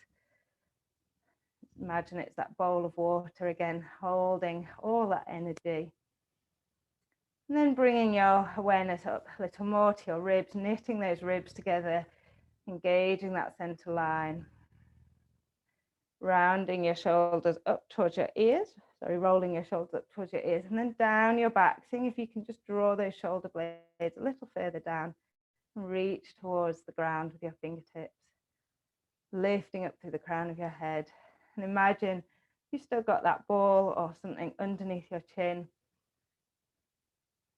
Imagine it's that bowl of water again, holding all that energy. And then bringing your awareness up a little more to your ribs, knitting those ribs together, engaging that center line. Rounding your shoulders up towards your ears, rolling your shoulders up towards your ears, and then down your back, seeing if you can just draw those shoulder blades a little further down and reach towards the ground with your fingertips, lifting up through the crown of your head. And imagine you've still got that ball or something underneath your chin,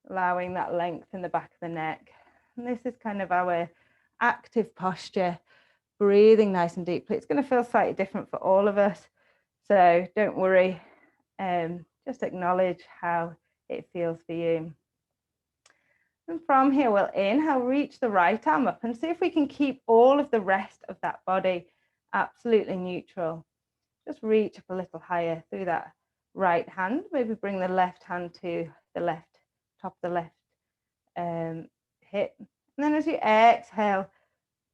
allowing that length in the back of the neck. And this is kind of our active posture, breathing nice and deeply. It's going to feel slightly different for all of us, so don't worry. Just acknowledge how it feels for you. And from here, we'll inhale, reach the right arm up and see if we can keep all of the rest of that body absolutely neutral. Just reach up a little higher through that right hand. Maybe bring the left hand to the left, top of the left hip. And then as you exhale,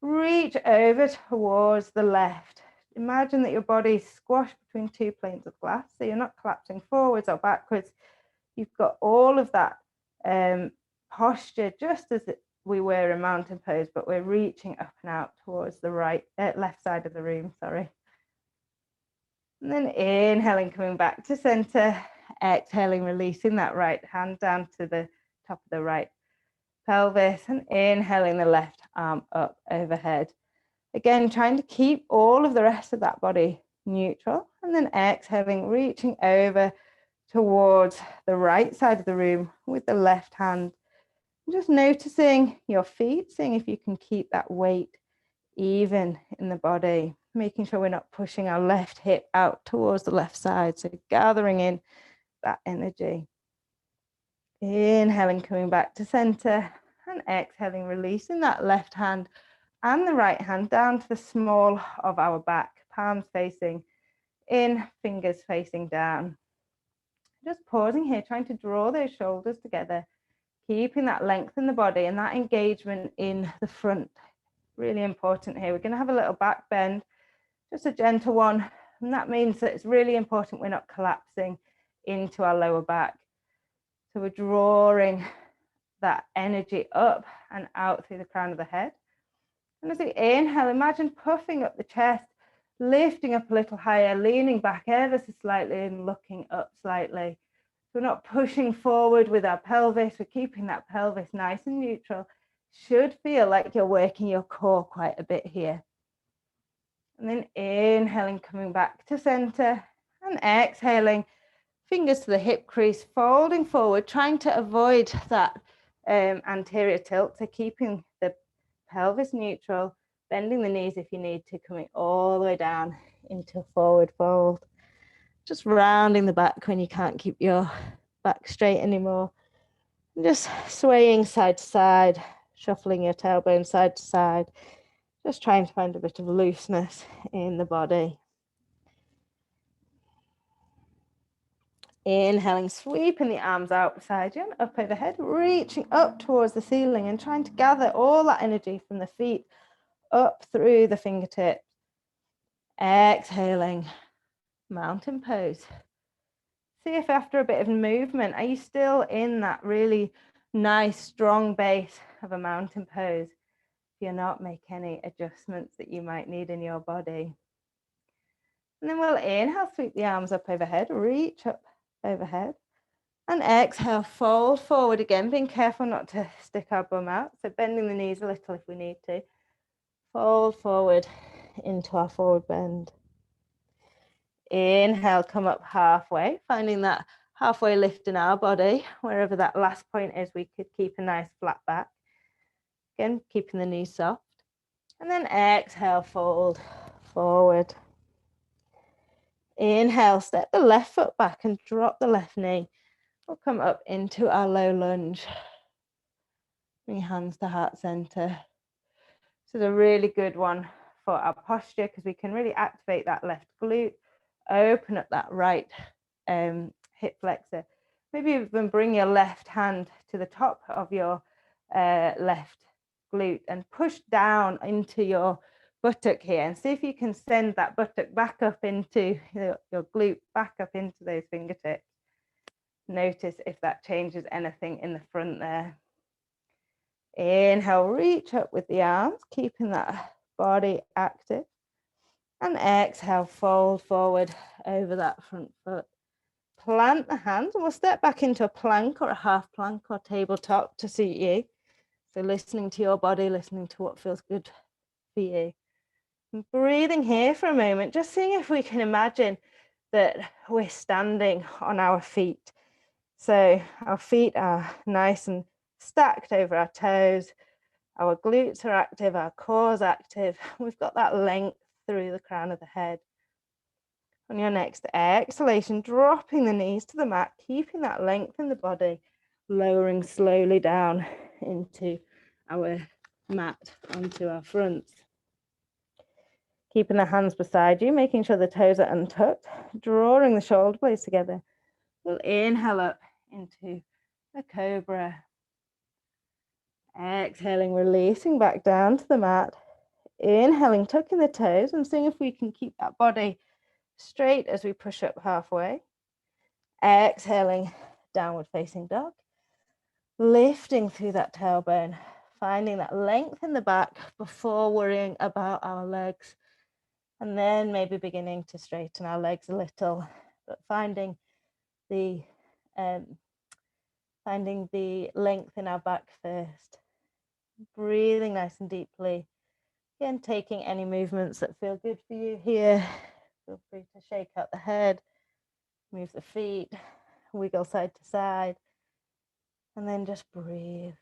reach over towards the left, imagine that your body's squashed between two planes of glass, so you're not collapsing forwards or backwards. You've got all of that posture just as we were in mountain pose, but we're reaching up and out towards the left side of the room, sorry. And then inhaling, coming back to center, exhaling, releasing that right hand down to the top of the right pelvis, and inhaling the left arm up overhead. Again, trying to keep all of the rest of that body neutral, and then exhaling, reaching over towards the right side of the room with the left hand. Just noticing your feet, seeing if you can keep that weight even in the body, making sure we're not pushing our left hip out towards the left side. So gathering in that energy. Inhaling, coming back to center, and exhaling, releasing that left hand and the right hand down to the small of our back, palms facing in, fingers facing down. Just pausing here, trying to draw those shoulders together, keeping that length in the body and that engagement in the front. Really important here. We're going to have a little back bend, just a gentle one. And that means that it's really important we're not collapsing into our lower back. So we're drawing that energy up and out through the crown of the head. And as we inhale, imagine puffing up the chest, lifting up a little higher, leaning back ever so slightly and looking up slightly. So we're not pushing forward with our pelvis, we're keeping that pelvis nice and neutral. Should feel like you're working your core quite a bit here. And then inhaling, coming back to center, and exhaling, fingers to the hip crease, folding forward, trying to avoid that anterior tilt, so keeping the pelvis neutral, bending the knees if you need to, coming all the way down into a forward fold. Just rounding the back when you can't keep your back straight anymore. And just swaying side to side, shuffling your tailbone side to side, just trying to find a bit of looseness in the body. Inhaling, sweeping the arms out beside you and up overhead, reaching up towards the ceiling and trying to gather all that energy from the feet up through the fingertips. Exhaling, mountain pose. See if after a bit of movement, are you still in that really nice, strong base of a mountain pose? If you're not, make any adjustments that you might need in your body. And then we'll inhale, sweep the arms up overhead, reach up overhead. And exhale, fold forward again, being careful not to stick our bum out. So bending the knees a little if we need to. Fold forward into our forward bend. Inhale, come up halfway, finding that halfway lift in our body. Wherever that last point is, we could keep a nice flat back. Again, keeping the knees soft. And then exhale, fold forward. Inhale, step the left foot back and drop the left knee. We'll come up into our low lunge. Bring your hands to heart center. This is a really good one for our posture because we can really activate that left glute, open up that right hip flexor. Maybe even bring your left hand to the top of your left glute and push down into your buttock here and see if you can send that buttock back up into your glute, back up into those fingertips. Notice if that changes anything in the front there. Inhale, reach up with the arms, keeping that body active. And exhale, fold forward over that front foot. Plant the hands and we'll step back into a plank or a half plank or tabletop to suit you. So listening to your body, listening to what feels good for you. And breathing here for a moment, just seeing if we can imagine that we're standing on our feet. So our feet are nice and stacked over our toes. Our glutes are active, our core's active. We've got that length through the crown of the head. On your next exhalation, dropping the knees to the mat, keeping that length in the body, lowering slowly down into our mat, onto our fronts. Keeping the hands beside you, making sure the toes are untucked, drawing the shoulder blades together. We'll inhale up into a cobra. Exhaling, releasing back down to the mat. Inhaling, tucking the toes and seeing if we can keep that body straight as we push up halfway. Exhaling, downward facing dog. Lifting through that tailbone, finding that length in the back before worrying about our legs. And then maybe beginning to straighten our legs a little, but finding the length in our back first. Breathing nice and deeply. Again, taking any movements that feel good for you here. Feel free to shake out the head, move the feet, wiggle side to side, and then just breathe.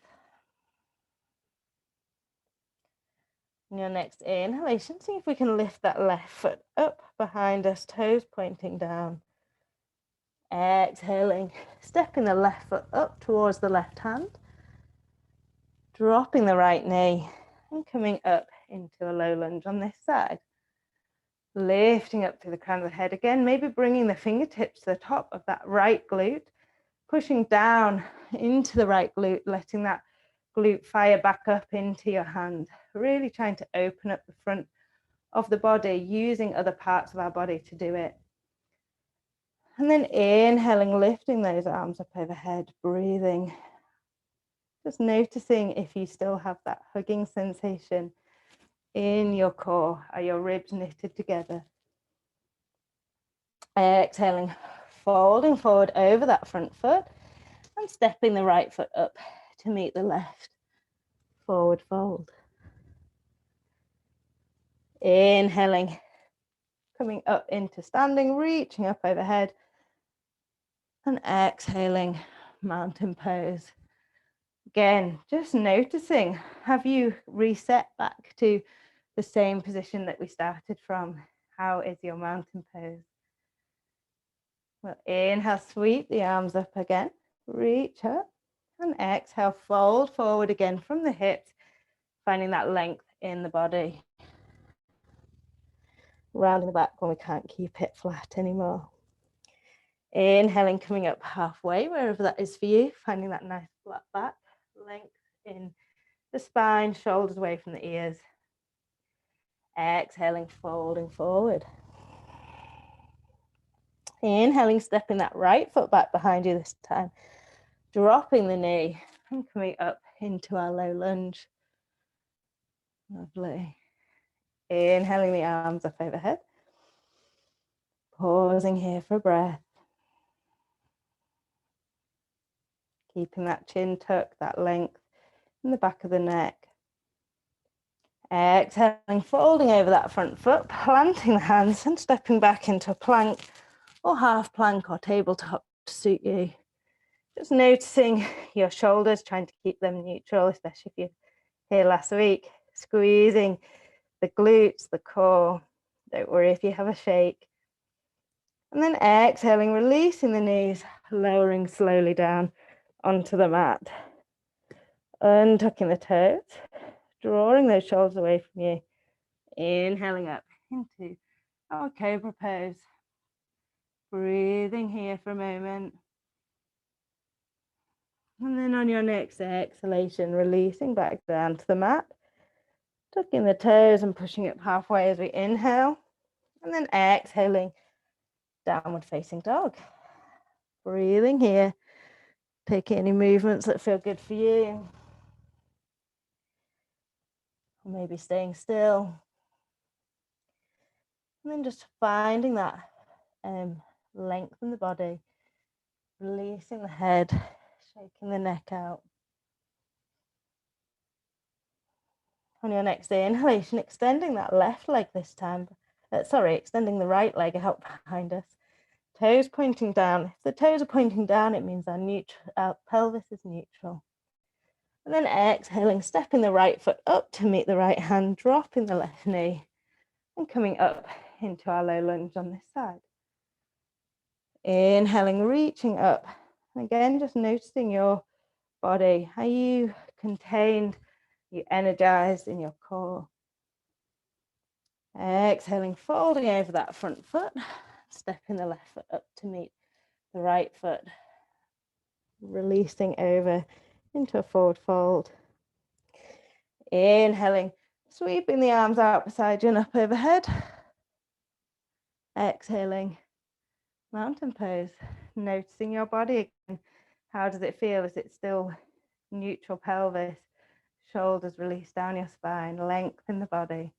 On your next inhalation, see if we can lift that left foot up behind us, toes pointing down. Exhaling, stepping the left foot up towards the left hand, dropping the right knee and coming up into a low lunge on this side. Lifting up through the crown of the head again, maybe bringing the fingertips to the top of that right glute, pushing down into the right glute, letting that glute fire back up into your hand, really trying to open up the front of the body, using other parts of our body to do it. And then inhaling, lifting those arms up overhead, breathing. Just noticing if you still have that hugging sensation in your core. Are your ribs knitted together? Exhaling, folding forward over that front foot and stepping the right foot up to meet the left. Forward fold. Inhaling, coming up into standing, reaching up overhead. And exhaling, mountain pose. Again, just noticing, have you reset back to the same position that we started from? How is your mountain pose? Well, inhale, sweep the arms up again, reach up, and exhale, fold forward again from the hips, finding that length in the body. Rounding the back when we can't keep it flat anymore. Inhaling, coming up halfway, wherever that is for you, finding that nice flat back, length in the spine, shoulders away from the ears. Exhaling, folding forward. Inhaling, stepping that right foot back behind you this time, dropping the knee and coming up into our low lunge. Lovely. Inhaling the arms up overhead. Pausing here for breath. Keeping that chin tucked, that length in the back of the neck. Exhaling, folding over that front foot, planting the hands and stepping back into a plank or half plank or tabletop to suit you. Just noticing your shoulders, trying to keep them neutral, especially if you're here last week. Squeezing the glutes, the core. Don't worry if you have a shake. And then exhaling, releasing the knees, lowering slowly down onto the mat. Untucking the toes, drawing those shoulders away from you. Inhaling up into our Cobra Pose. Breathing here for a moment. And then on your next exhalation, releasing back down to the mat. Tucking the toes and pushing up halfway as we inhale. And then exhaling, downward facing dog. Breathing here. Pick any movements that feel good for you. Or maybe staying still. And then just finding that length in the body. Releasing the head, shaking the neck out. On your next inhalation, extending that left leg this time. Extending the right leg out behind us. Toes pointing down. If the toes are pointing down, it means our pelvis is neutral. And then exhaling, stepping the right foot up to meet the right hand, dropping the left knee, and coming up into our low lunge on this side. Inhaling, reaching up. Again, just noticing your body. Are you contained? Are you energized in your core? Exhaling, folding over that front foot, stepping the left foot up to meet the right foot, releasing over into a forward fold. Inhaling, Sweeping the arms out beside you and up overhead. Exhaling, mountain pose. Noticing your body again. How does it feel? Is it still neutral pelvis? Shoulders release down your spine, lengthen the body.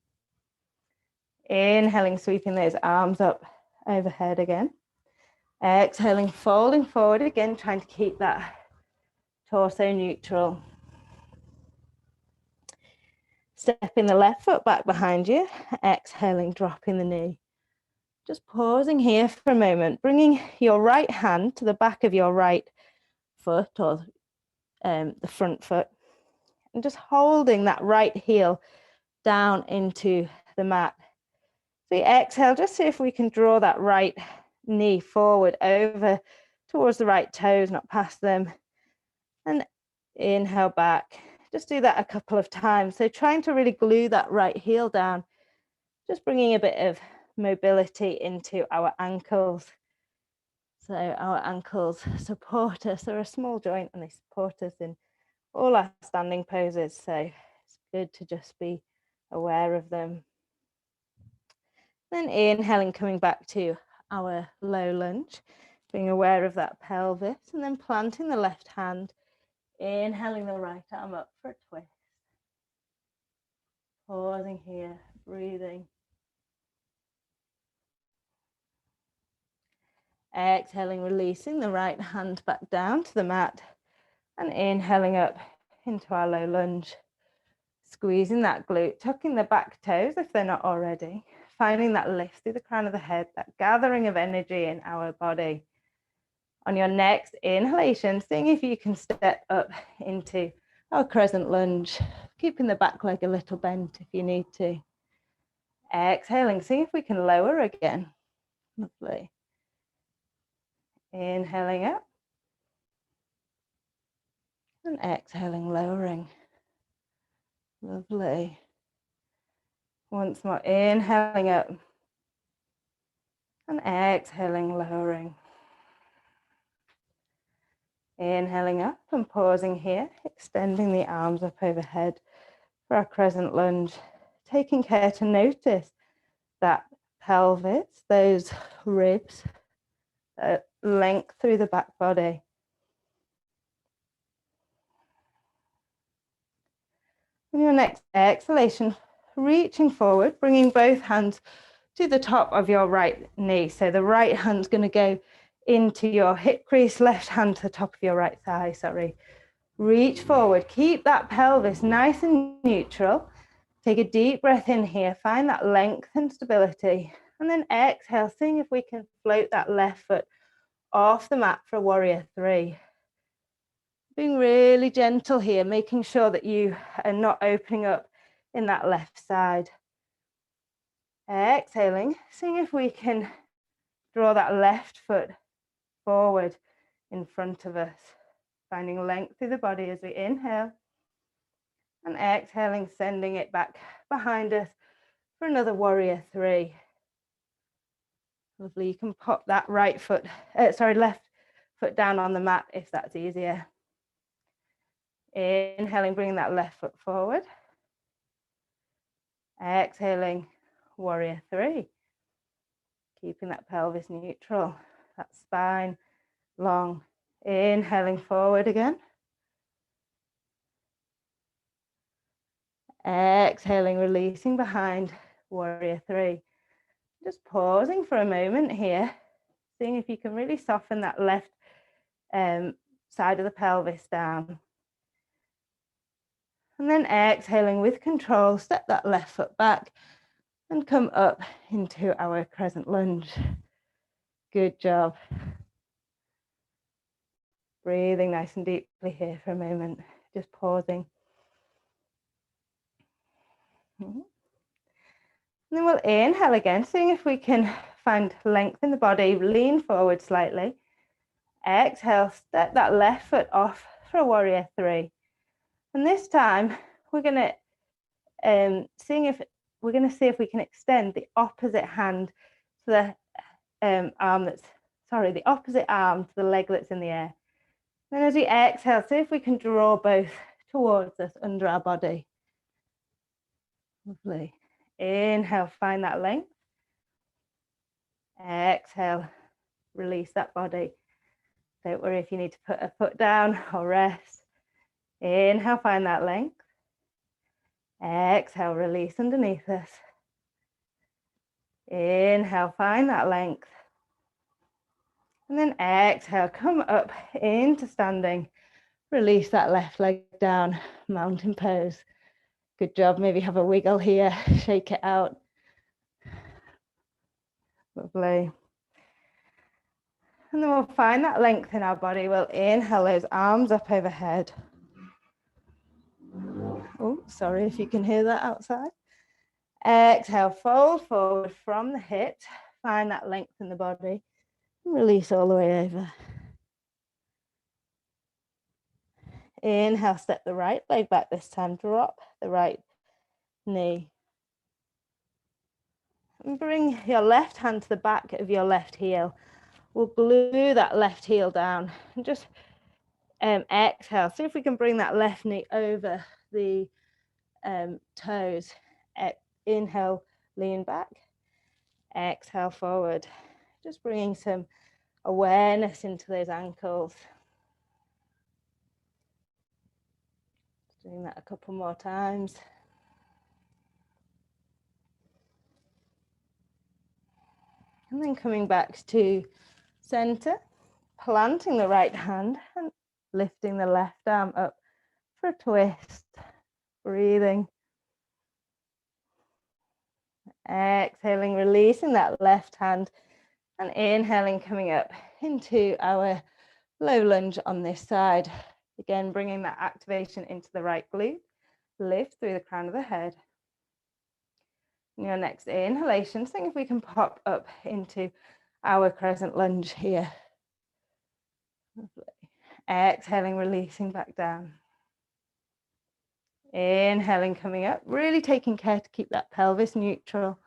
Inhaling, sweeping those arms up overhead again. Exhaling, folding forward again, trying to keep that torso neutral. Stepping the left foot back behind you. Exhaling, dropping the knee. Just pausing here for a moment, bringing your right hand to the back of your right foot or the front foot, and just holding that right heel down into the mat. So you exhale, just see if we can draw that right knee forward over towards the right toes, not past them, and inhale back. Just do that a couple of times. So trying to really glue that right heel down, just bringing a bit of mobility into our ankles. So our ankles support us. They're a small joint and they support us in all our standing poses. So it's good to just be aware of them. Then inhaling, coming back to our low lunge, being aware of that pelvis, and then planting the left hand, inhaling the right arm up for a twist. Pausing here, breathing. Exhaling, releasing the right hand back down to the mat, and inhaling up into our low lunge. Squeezing that glute, tucking the back toes if they're not already, finding that lift through the crown of the head, that gathering of energy in our body. On your next inhalation, seeing if you can step up into our crescent lunge, keeping the back leg a little bent if you need to. Exhaling, seeing if we can lower again. Lovely. Inhaling up. And exhaling, lowering. Lovely. Once more, inhaling up. And exhaling, lowering. Inhaling up and pausing here, extending the arms up overhead for our crescent lunge. Taking care to notice that pelvis, those ribs, length through the back body. On your next exhalation, reaching forward, bringing both hands to the top of your right knee. So the right hand's going to go into your hip crease, left hand to the top of your right thigh, sorry. Reach forward, keep that pelvis nice and neutral. Take a deep breath in here, find that length and stability, and then exhale, seeing if we can float that left foot off the mat for a warrior three. Being really gentle here, making sure that you are not opening up in that left side. Exhaling, seeing if we can draw that left foot forward in front of us. Finding length through the body as we inhale. And exhaling, sending it back behind us for another warrior three. Lovely, you can pop that left foot down on the mat if that's easier. Inhaling, bringing that left foot forward. Exhaling, warrior three. Keeping that pelvis neutral, that spine long. Inhaling forward again. Exhaling, releasing behind, warrior three. Just pausing for a moment here, seeing if you can really soften that left side of the pelvis down. And then exhaling with control, step that left foot back and come up into our crescent lunge. Good job. Breathing nice and deeply here for a moment, just pausing. And then we'll inhale again, seeing if we can find length in the body, lean forward slightly. Exhale, step that left foot off for a warrior three. And this time we're going to see if we can extend the opposite hand to the the opposite arm to the leg that's in the air. Then as we exhale, see if we can draw both towards us under our body. Lovely. Inhale, find that length. Exhale, release that body. Don't worry if you need to put a foot down or rest. Inhale, find that length. Exhale, release underneath us. Inhale, find that length. And then exhale, come up into standing. Release that left leg down, mountain pose. Good job. Maybe have a wiggle here, shake it out. Lovely. And then we'll find that length in our body. We'll inhale those arms up overhead. Oh, sorry if you can hear that outside. Exhale, fold forward from the hips. Find that length in the body. Release all the way over. Inhale, step the right leg back this time. Drop the right knee. And bring your left hand to the back of your left heel. We'll glue that left heel down. And just exhale. See if we can bring that left knee over the toes. Inhale, lean back. Exhale, forward. Just bringing some awareness into those ankles. Doing that a couple more times. And then coming back to center, planting the right hand and lifting the left arm up for a twist. Breathing. Exhaling, releasing that left hand and inhaling, coming up into our low lunge on this side. Again, bringing that activation into the right glute. Lift through the crown of the head. And your next inhalation, think if we can pop up into our crescent lunge here. Lovely. Exhaling, releasing back down. Inhaling, coming up, really taking care to keep that pelvis neutral.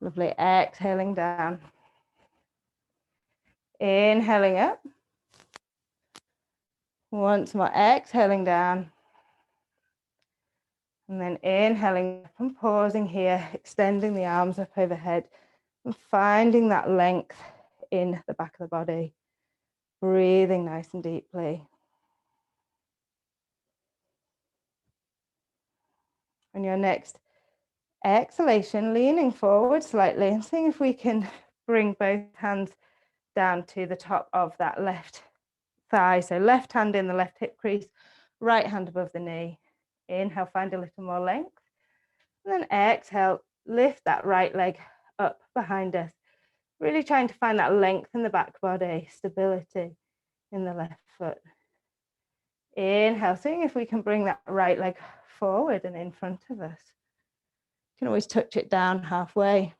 Lovely. Exhaling down. Inhaling up. Once more, exhaling down. And then inhaling up and pausing here, extending the arms up overhead and finding that length in the back of the body. Breathing nice and deeply. On your next exhalation, leaning forward slightly and seeing if we can bring both hands down to the top of that left thigh. So left hand in the left hip crease, right hand above the knee. Inhale, find a little more length. And then exhale, lift that right leg up behind us. Really trying to find that length in the back body, stability in the left foot. Inhale, seeing if we can bring that right leg forward and in front of us. You can always touch it down halfway.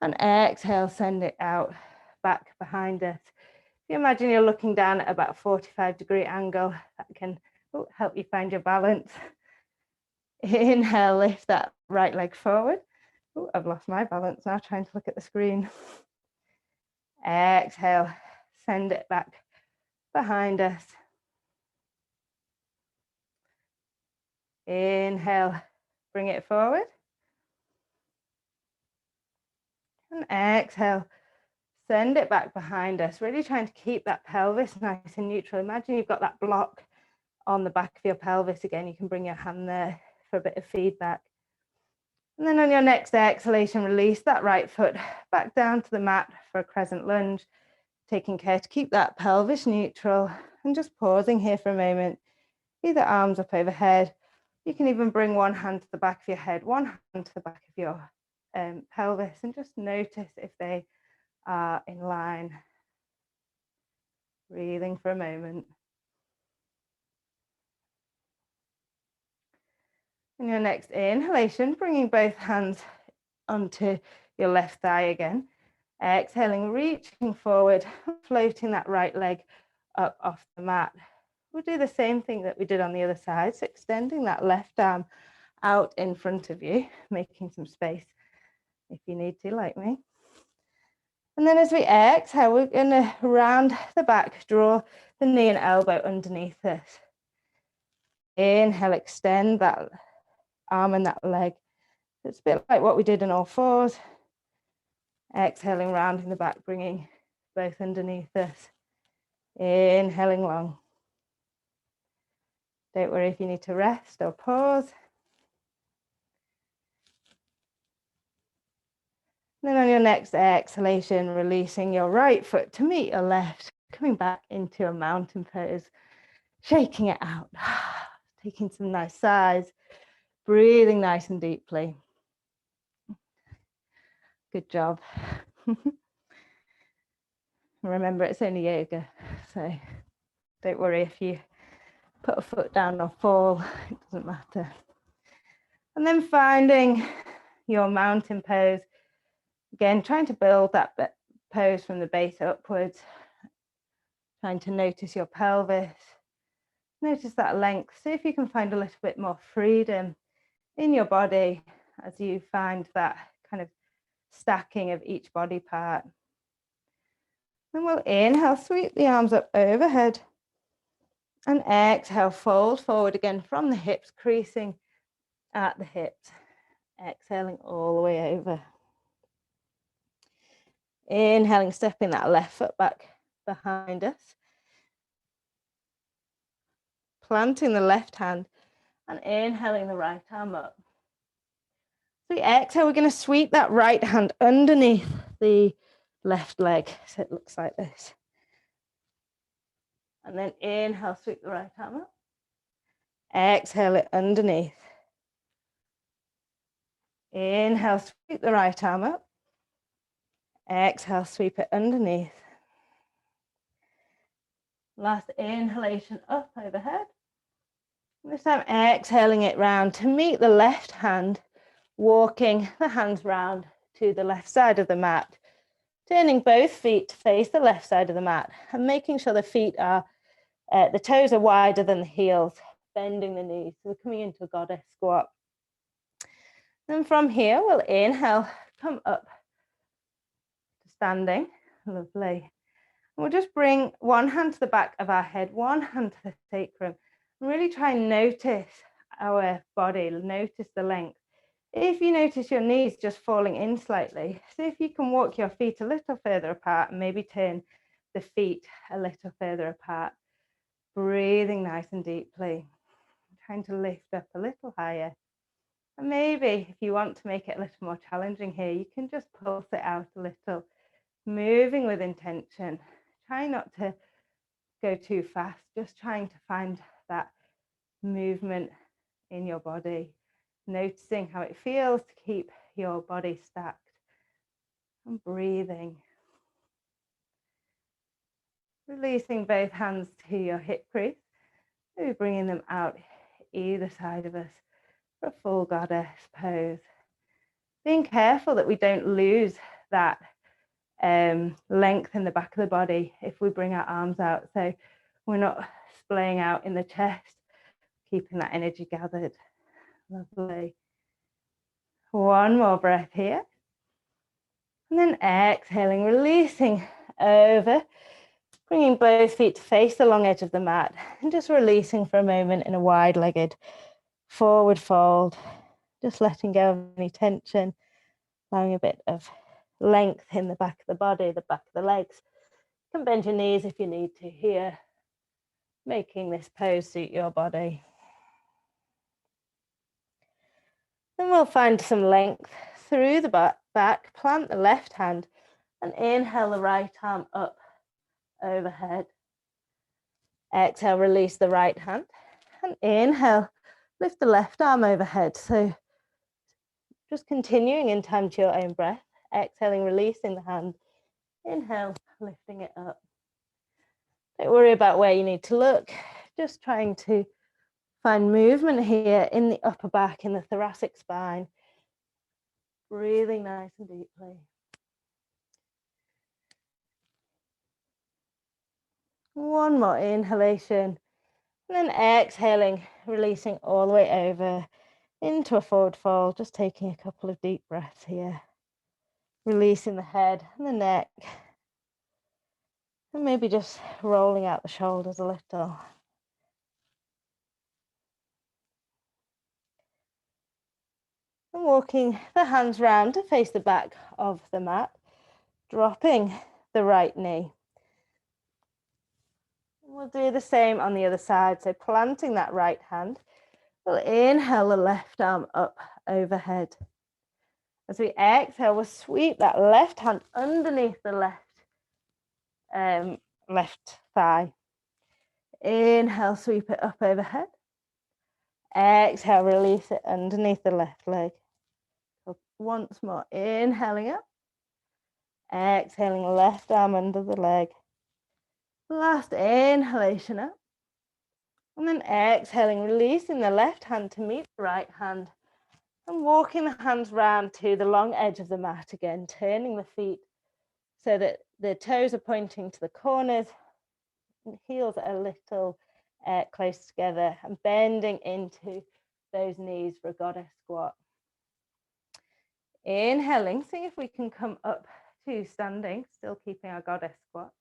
And exhale, send it out, back behind us. If you imagine you're looking down at about a 45-degree angle, that can help you find your balance. Inhale, lift that right leg forward. Oh, I've lost my balance now, trying to look at the screen. Exhale, send it back behind us. Inhale, bring it forward. And exhale, send it back behind us. Really trying to keep that pelvis nice and neutral. Imagine you've got that block on the back of your pelvis. Again, you can bring your hand there for a bit of feedback. And then on your next exhalation, release that right foot back down to the mat for a crescent lunge, taking care to keep that pelvis neutral and just pausing here for a moment. Either arms up overhead. You can even bring one hand to the back of your head, one hand to the back of your pelvis, and just notice if they are in line. Breathing for a moment. And your next inhalation, bringing both hands onto your left thigh again. Exhaling, reaching forward, floating that right leg up off the mat. We'll do the same thing that we did on the other side. So extending that left arm out in front of you, making some space if you need to, like me. And then as we exhale, we're going to round the back, draw the knee and elbow underneath us. Inhale, extend that arm and that leg. It's a bit like what we did in all fours. Exhaling, rounding the back, bringing both underneath us. Inhaling long. Don't worry if you need to rest or pause. Then on your next exhalation, releasing your right foot to meet your left, coming back into a mountain pose, shaking it out, taking some nice sighs, breathing nice and deeply. Good job. Remember, it's only yoga, so don't worry if you put a foot down or fall, it doesn't matter. And then finding your mountain pose. Again, trying to build that pose from the base upwards, trying to notice your pelvis, notice that length. See if you can find a little bit more freedom in your body as you find that kind of stacking of each body part. Then we'll inhale, sweep the arms up overhead, and exhale, fold forward again from the hips, creasing at the hips, exhaling all the way over. Inhaling, stepping that left foot back behind us. Planting the left hand and inhaling the right arm up. So we exhale, we're going to sweep that right hand underneath the left leg. So it looks like this. And then inhale, sweep the right arm up. Exhale it underneath. Inhale, sweep the right arm up. Exhale, sweep it underneath. Last inhalation up overhead. This time exhaling it round to meet the left hand, walking the hands round to the left side of the mat, turning both feet to face the left side of the mat and making sure the feet are, the toes are wider than the heels, bending the knees. So we're coming into a goddess squat. Then from here, we'll inhale, come up to standing, lovely. And we'll just bring one hand to the back of our head, one hand to the sacrum, and really try and notice our body, notice the length. If you notice your knees just falling in slightly, see if you can walk your feet a little further apart and maybe turn the feet a little further apart. Breathing nice and deeply, trying to lift up a little higher. And maybe if you want to make it a little more challenging here, you can just pulse it out a little, moving with intention. Try not to go too fast, just trying to find that movement in your body, noticing how it feels to keep your body stacked and breathing. Releasing both hands to your hip crease, maybe bringing them out either side of us for a full goddess pose. Being careful that we don't lose that length in the back of the body if we bring our arms out, so we're not splaying out in the chest, keeping that energy gathered. Lovely. One more breath here, and then exhaling, releasing over, bringing both feet to face the long edge of the mat and just releasing for a moment in a wide-legged forward fold, just letting go of any tension, allowing a bit of length in the back of the body, the back of the legs. You can bend your knees if you need to here, making this pose suit your body. Then we'll find some length through the back, plant the left hand and inhale the right arm up overhead. Exhale, release the right hand and inhale, lift the left arm overhead. So just continuing in time to your own breath. Exhaling, releasing the hand. Inhale, lifting it up. Don't worry about where you need to look. Just trying to find movement here in the upper back, in the thoracic spine. Breathing nice and deeply. One more inhalation. And then exhaling, releasing all the way over into a forward fold. Just taking a couple of deep breaths here. Releasing the head and the neck. And maybe just rolling out the shoulders a little. And walking the hands round to face the back of the mat, dropping the right knee. We'll do the same on the other side. So planting that right hand, we'll inhale the left arm up overhead. As we exhale, we'll sweep that left hand underneath the left thigh. Inhale, sweep it up overhead. Exhale, release it underneath the left leg. So once more, inhaling up. Exhaling, left arm under the leg. Last inhalation up. And then exhaling, releasing the left hand to meet the right hand. And walking the hands round to the long edge of the mat again, turning the feet so that the toes are pointing to the corners, and heels are a little close together, and bending into those knees for a goddess squat. Inhaling, see if we can come up to standing, still keeping our goddess squat.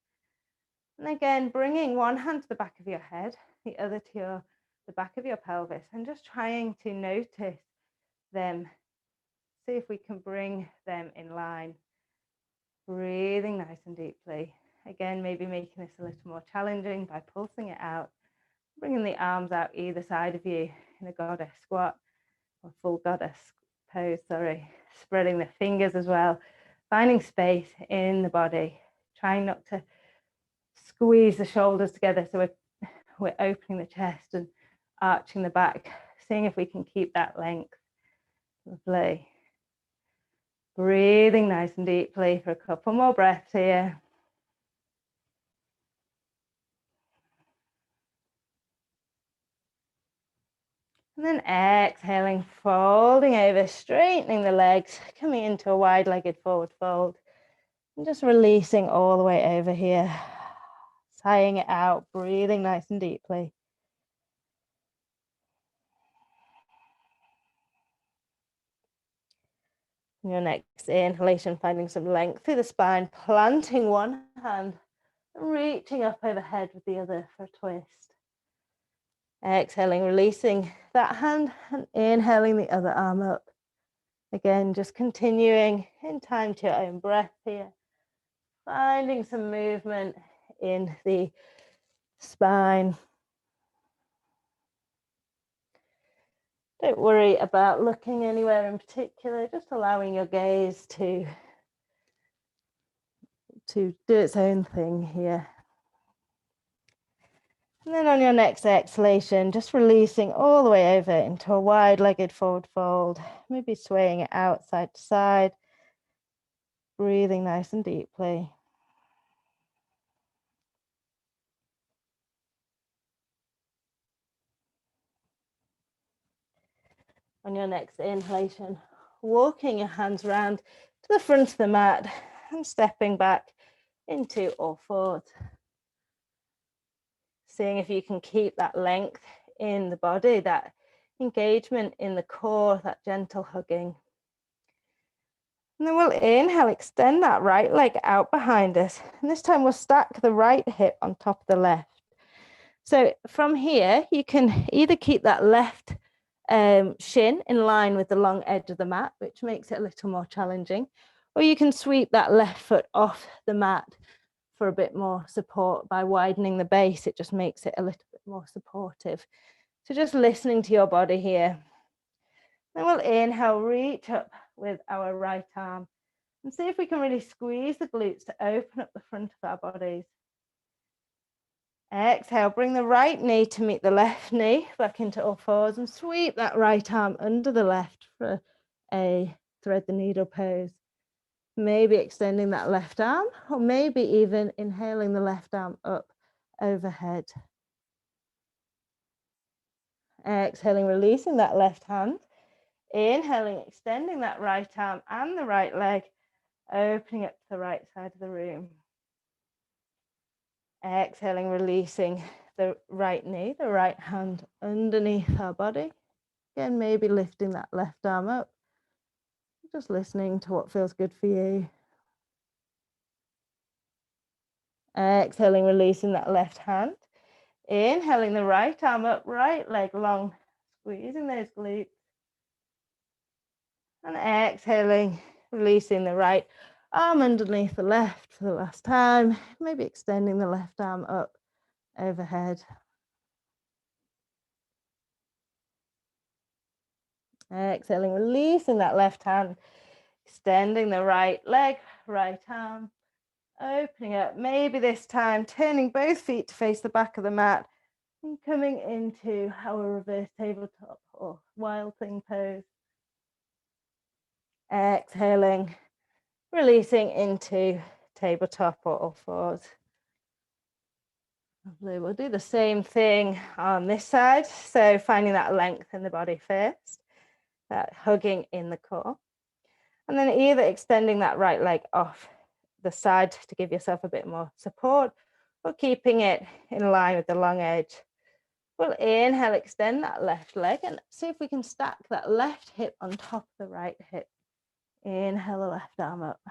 And again, bringing one hand to the back of your head, the other to the back of your pelvis, and just trying to notice them. See if we can bring them in line. Breathing nice and deeply. Again, maybe making this a little more challenging by pulsing it out, bringing the arms out either side of you in a goddess squat or full goddess pose, spreading the fingers as well, finding space in the body, trying not to squeeze the shoulders together, so we're opening the chest and arching the back, seeing if we can keep that length. Lovely. Breathing nice and deeply for a couple more breaths here. And then exhaling, folding over, straightening the legs, coming into a wide-legged forward fold. And just releasing all the way over here. Sighing it out, breathing nice and deeply. And your next inhalation, finding some length through the spine, planting one hand, and reaching up overhead with the other for a twist. Exhaling, releasing that hand, and inhaling the other arm up. Again, just continuing in time to your own breath here. Finding some movement in the spine. Don't worry about looking anywhere in particular, just allowing your gaze to do its own thing here. And then on your next exhalation, just releasing all the way over into a wide-legged forward fold, maybe swaying it out side to side, breathing nice and deeply. On your next inhalation, walking your hands round to the front of the mat and stepping back into all fours. Seeing if you can keep that length in the body, that engagement in the core, that gentle hugging. And then we'll inhale, extend that right leg out behind us. And this time we'll stack the right hip on top of the left. So from here, you can either keep that left shin in line with the long edge of the mat, which makes it a little more challenging, or you can sweep that left foot off the mat for a bit more support by widening the base. It just makes it a little bit more supportive. So just listening to your body here. Then we'll inhale, reach up with our right arm and see if we can really squeeze the glutes to open up the front of our bodies. Exhale, bring the right knee to meet the left knee, back into all fours, and sweep that right arm under the left for a thread the needle pose. Maybe extending that left arm, or maybe even inhaling the left arm up overhead. Exhaling, releasing that left hand. Inhaling, extending that right arm and the right leg, opening up to the right side of the room. Exhaling, releasing the right knee, the right hand underneath our body. Again, maybe lifting that left arm up. Just listening to what feels good for you. Exhaling, releasing that left hand. Inhaling the right arm up, right leg long, squeezing those glutes. And exhaling, releasing the right arm underneath the left for the last time. Maybe extending the left arm up overhead. Exhaling, releasing that left hand, extending the right leg, right arm, opening up. Maybe this time turning both feet to face the back of the mat and coming into our reverse tabletop or wild thing pose. Exhaling, releasing into tabletop or all fours. Lovely. We'll do the same thing on this side. So finding that length in the body first, that hugging in the core. And then either extending that right leg off the side to give yourself a bit more support, or keeping it in line with the long edge. We'll inhale, extend that left leg, and see if we can stack that left hip on top of the right hip. Inhale the left arm up.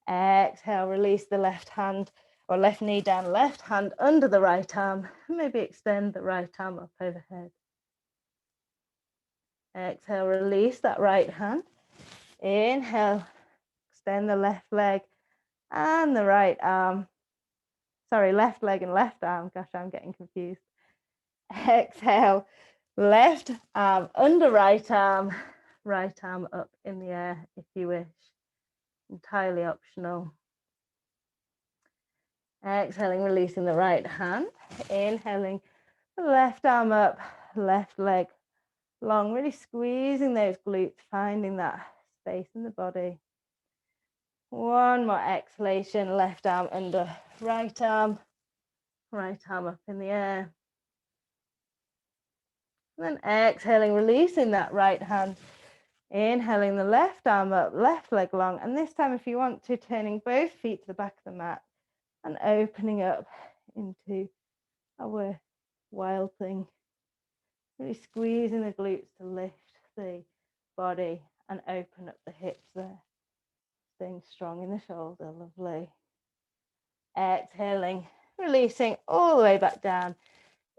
Exhale, release the left hand or left knee down, left hand under the right arm. Maybe extend the right arm up overhead. Exhale, release that right hand. Inhale, extend the left leg and the right arm. Sorry, left leg and left arm. Gosh, I'm getting confused. Exhale, left arm under right arm up in the air if you wish. Entirely optional. Exhaling, releasing the right hand. Inhaling, the left arm up, left leg long, really squeezing those glutes, finding that space in the body. One more exhalation, left arm under right arm up in the air. And then exhaling, releasing that right hand. Inhaling the left arm up, left leg long. And this time, if you want to, turning both feet to the back of the mat and opening up into our wild thing. Really squeezing the glutes to lift the body and open up the hips there. Staying strong in the shoulder, lovely. Exhaling, releasing all the way back down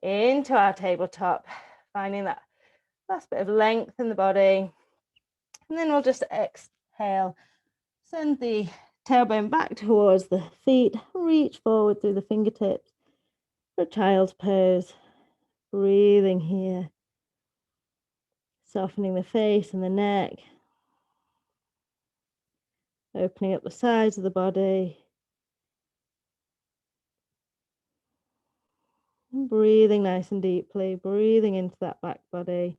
into our tabletop, finding that last bit of length in the body. And then we'll just exhale, send the tailbone back towards the feet, reach forward through the fingertips for child's pose. Breathing here, softening the face and the neck, opening up the sides of the body. And breathing nice and deeply, breathing into that back body,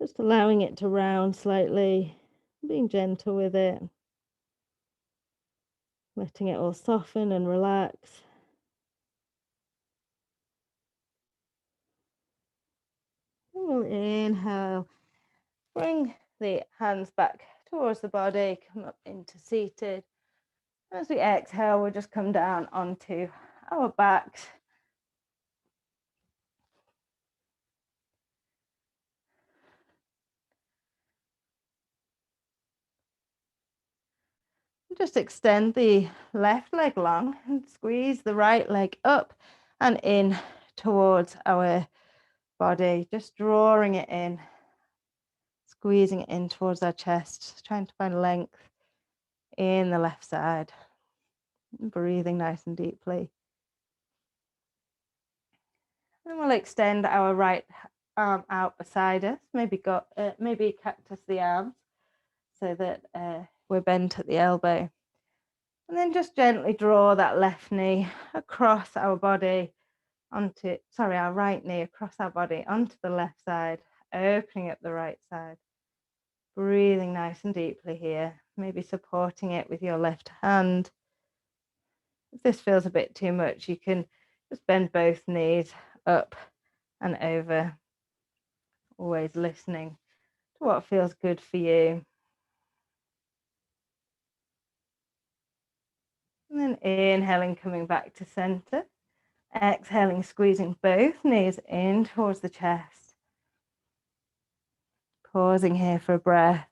just allowing it to round slightly, being gentle with it, letting it all soften and relax. And we'll inhale, bring the hands back towards the body, come up into seated. As we exhale, we'll just come down onto our backs. Just extend the left leg long and squeeze the right leg up and in towards our body, just drawing it in, squeezing it in towards our chest, trying to find length in the left side. Breathing nice and deeply. Then we'll extend our right arm out beside us, maybe cactus the arms so that we're bent at the elbow. And then just gently draw that left knee across our body our right knee across our body onto the left side, opening up the right side. Breathing nice and deeply here, maybe supporting it with your left hand. If this feels a bit too much, you can just bend both knees up and over, always listening to what feels good for you. And then inhaling, coming back to center. Exhaling, squeezing both knees in towards the chest. Pausing here for a breath.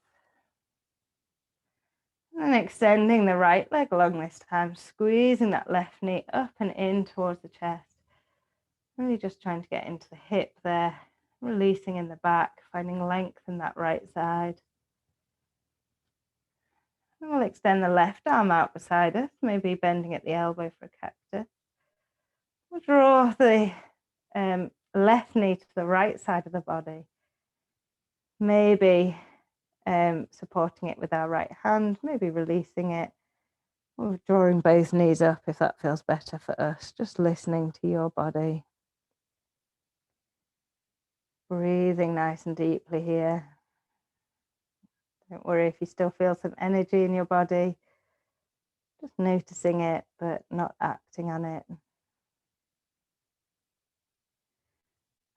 And extending the right leg long this time, squeezing that left knee up and in towards the chest. Really just trying to get into the hip there, releasing in the back, finding length in that right side. And we'll extend the left arm out beside us, maybe bending at the elbow for a cactus. We'll draw the left knee to the right side of the body, maybe supporting it with our right hand, maybe releasing it, or drawing both knees up if that feels better for us. Just listening to your body. Breathing nice and deeply here. Don't worry if you still feel some energy in your body. Just noticing it, but not acting on it.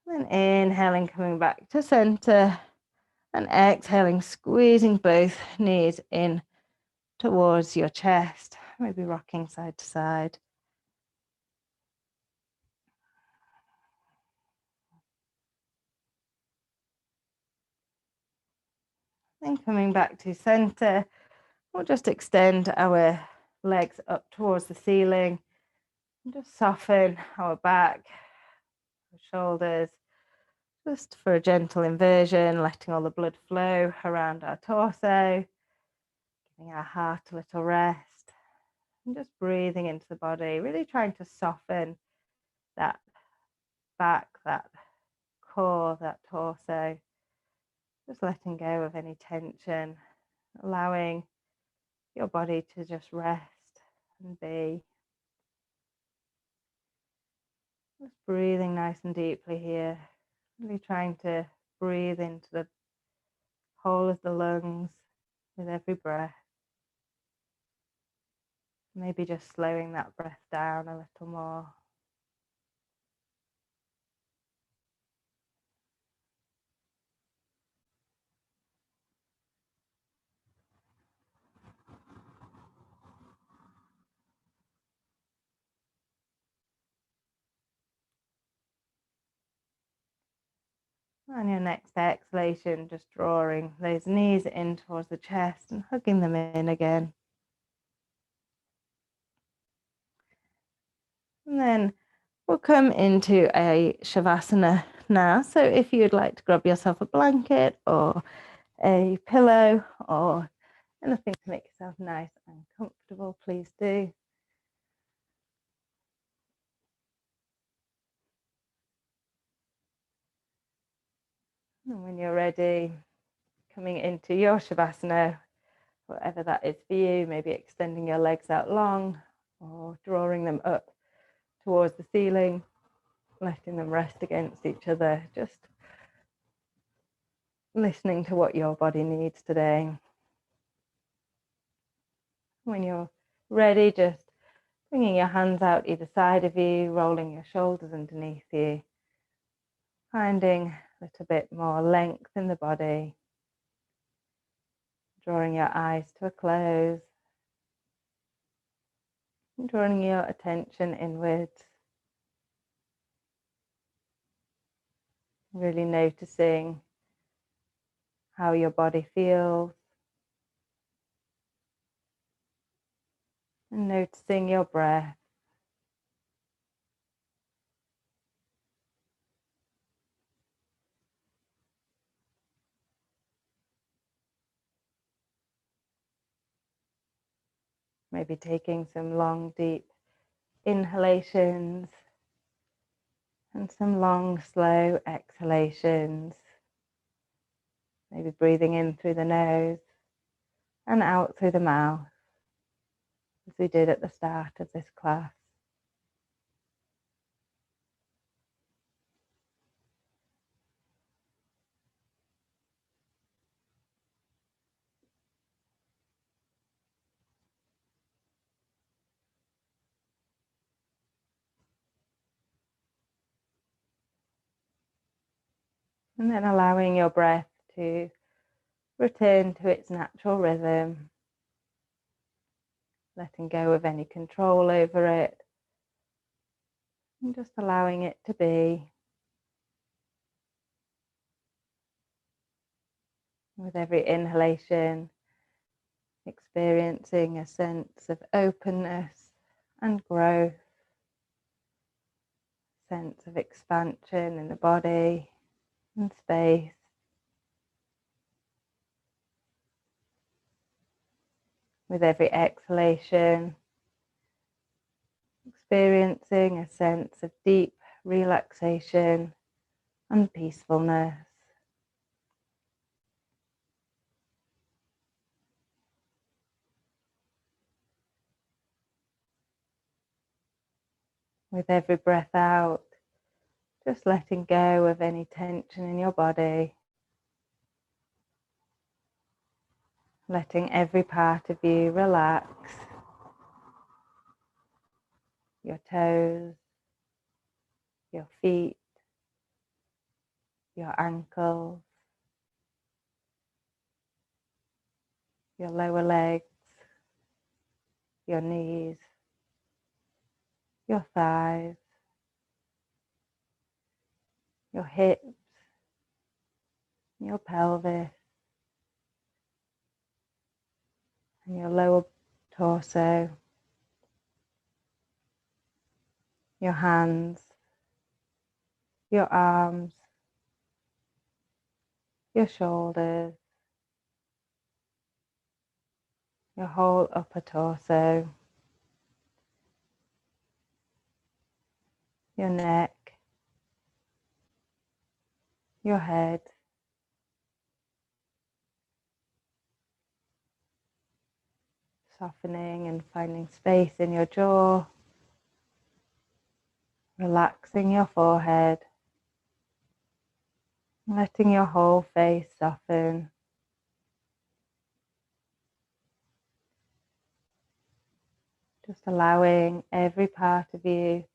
Then inhaling, coming back to center, and exhaling, squeezing both knees in towards your chest, maybe rocking side to side. Then coming back to center, we'll just extend our legs up towards the ceiling and just soften our back, our shoulders, just for a gentle inversion, letting all the blood flow around our torso, giving our heart a little rest, and just breathing into the body, really trying to soften that back, that core, that torso, just letting go of any tension, allowing your body to just rest and be. Just breathing nice and deeply here, really trying to breathe into the whole of the lungs with every breath. Maybe just slowing that breath down a little more. On your next exhalation, just drawing those knees in towards the chest and hugging them in again. And then we'll come into a Shavasana now. So if you'd like to grab yourself a blanket or a pillow or anything to make yourself nice and comfortable, please do. And when you're ready, coming into your Shavasana, whatever that is for you, maybe extending your legs out long or drawing them up towards the ceiling, letting them rest against each other, just listening to what your body needs today. When you're ready, just bringing your hands out either side of you, rolling your shoulders underneath you, finding a little bit more length in the body, drawing your eyes to a close, drawing your attention inwards, really noticing how your body feels, and noticing your breath. Maybe taking some long, deep inhalations and some long, slow exhalations. Maybe breathing in through the nose and out through the mouth, as we did at the start of this class. And then allowing your breath to return to its natural rhythm, letting go of any control over it, and just allowing it to be. With every inhalation, experiencing a sense of openness and growth, sense of expansion in the body and space. With every exhalation, experiencing a sense of deep relaxation and peacefulness. With every breath out, just letting go of any tension in your body. Letting every part of you relax. Your toes, your feet, your ankles, your lower legs, your knees, your thighs, your hips, your pelvis, and your lower torso, your hands, your arms, your shoulders, your whole upper torso, your neck, your head, softening and finding space in your jaw, relaxing your forehead, letting your whole face soften. Just allowing every part of you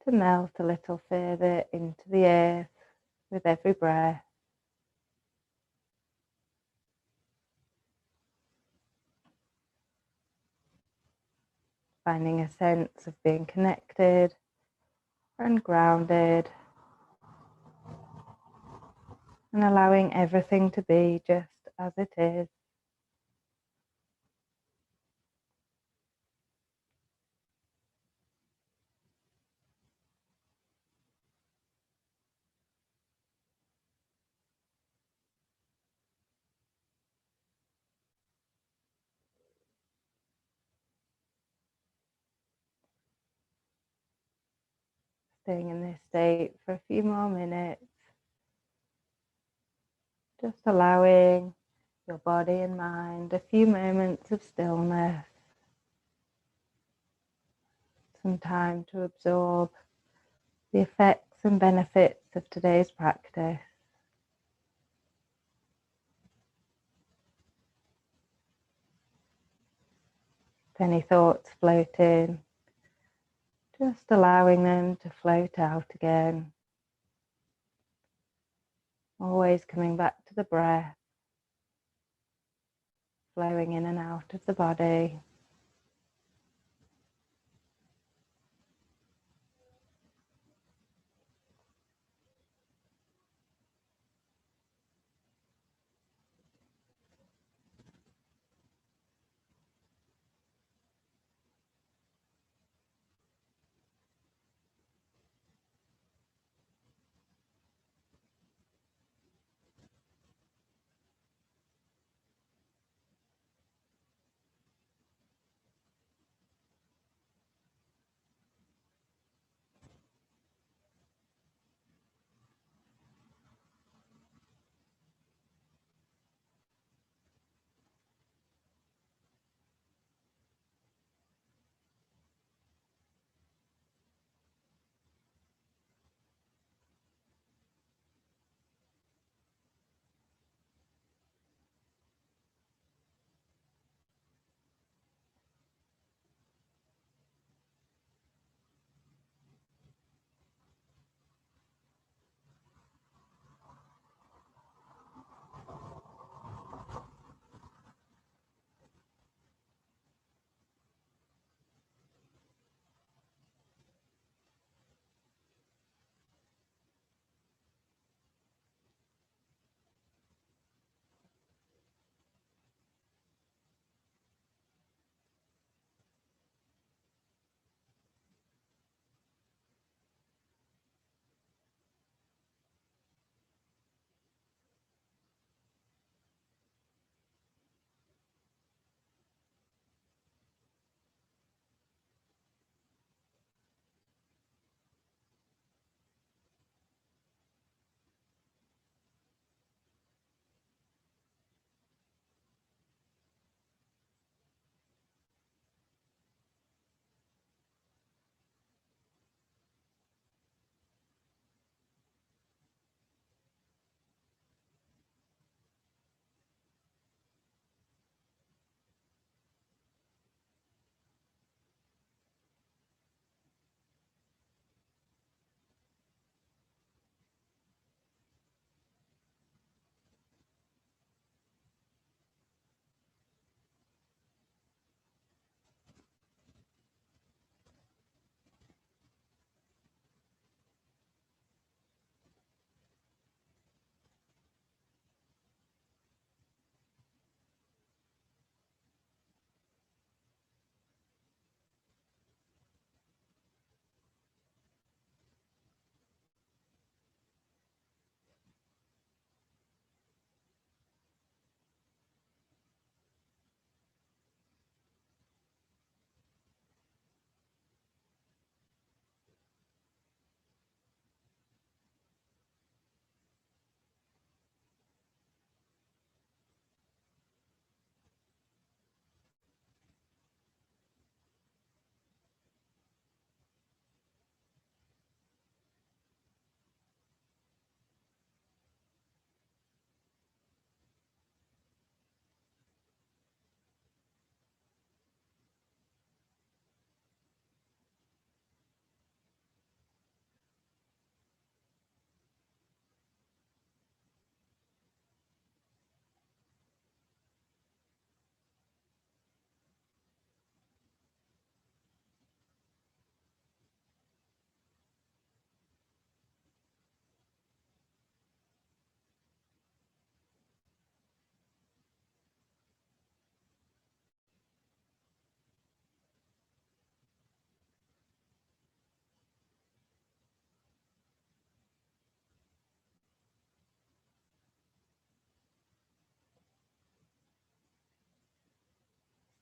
to melt a little further into the earth with every breath. Finding a sense of being connected and grounded, and allowing everything to be just as it is. Staying in this state for a few more minutes, just allowing your body and mind a few moments of stillness, some time to absorb the effects and benefits of today's practice. If any thoughts float in, just allowing them to float out again. Always coming back to the breath, flowing in and out of the body.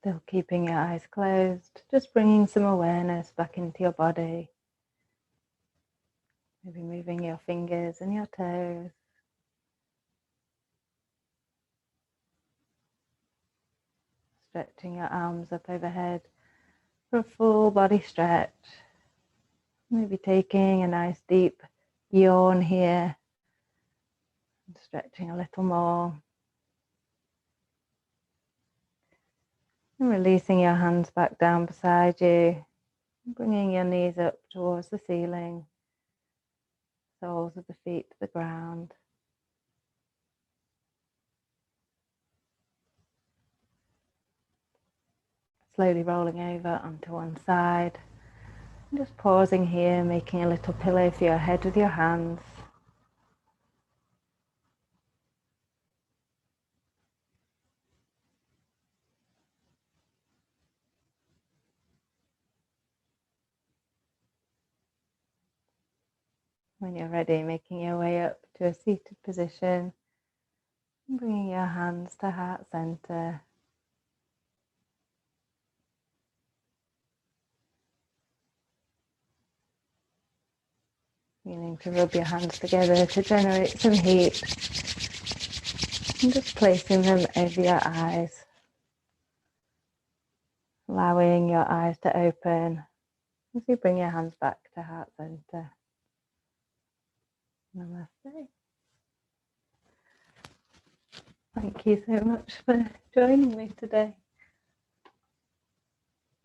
Still keeping your eyes closed, just bringing some awareness back into your body. Maybe moving your fingers and your toes. Stretching your arms up overhead for a full body stretch. Maybe taking a nice deep yawn here. And stretching a little more. And releasing your hands back down beside you. Bringing your knees up towards the ceiling. Soles of the feet to the ground. Slowly rolling over onto one side. And just pausing here, making a little pillow for your head with your hands. When you're ready, making your way up to a seated position. Bringing your hands to heart center. Meaning to rub your hands together to generate some heat. And just placing them over your eyes. Allowing your eyes to open as you bring your hands back to heart center. Namaste. Thank you so much for joining me today.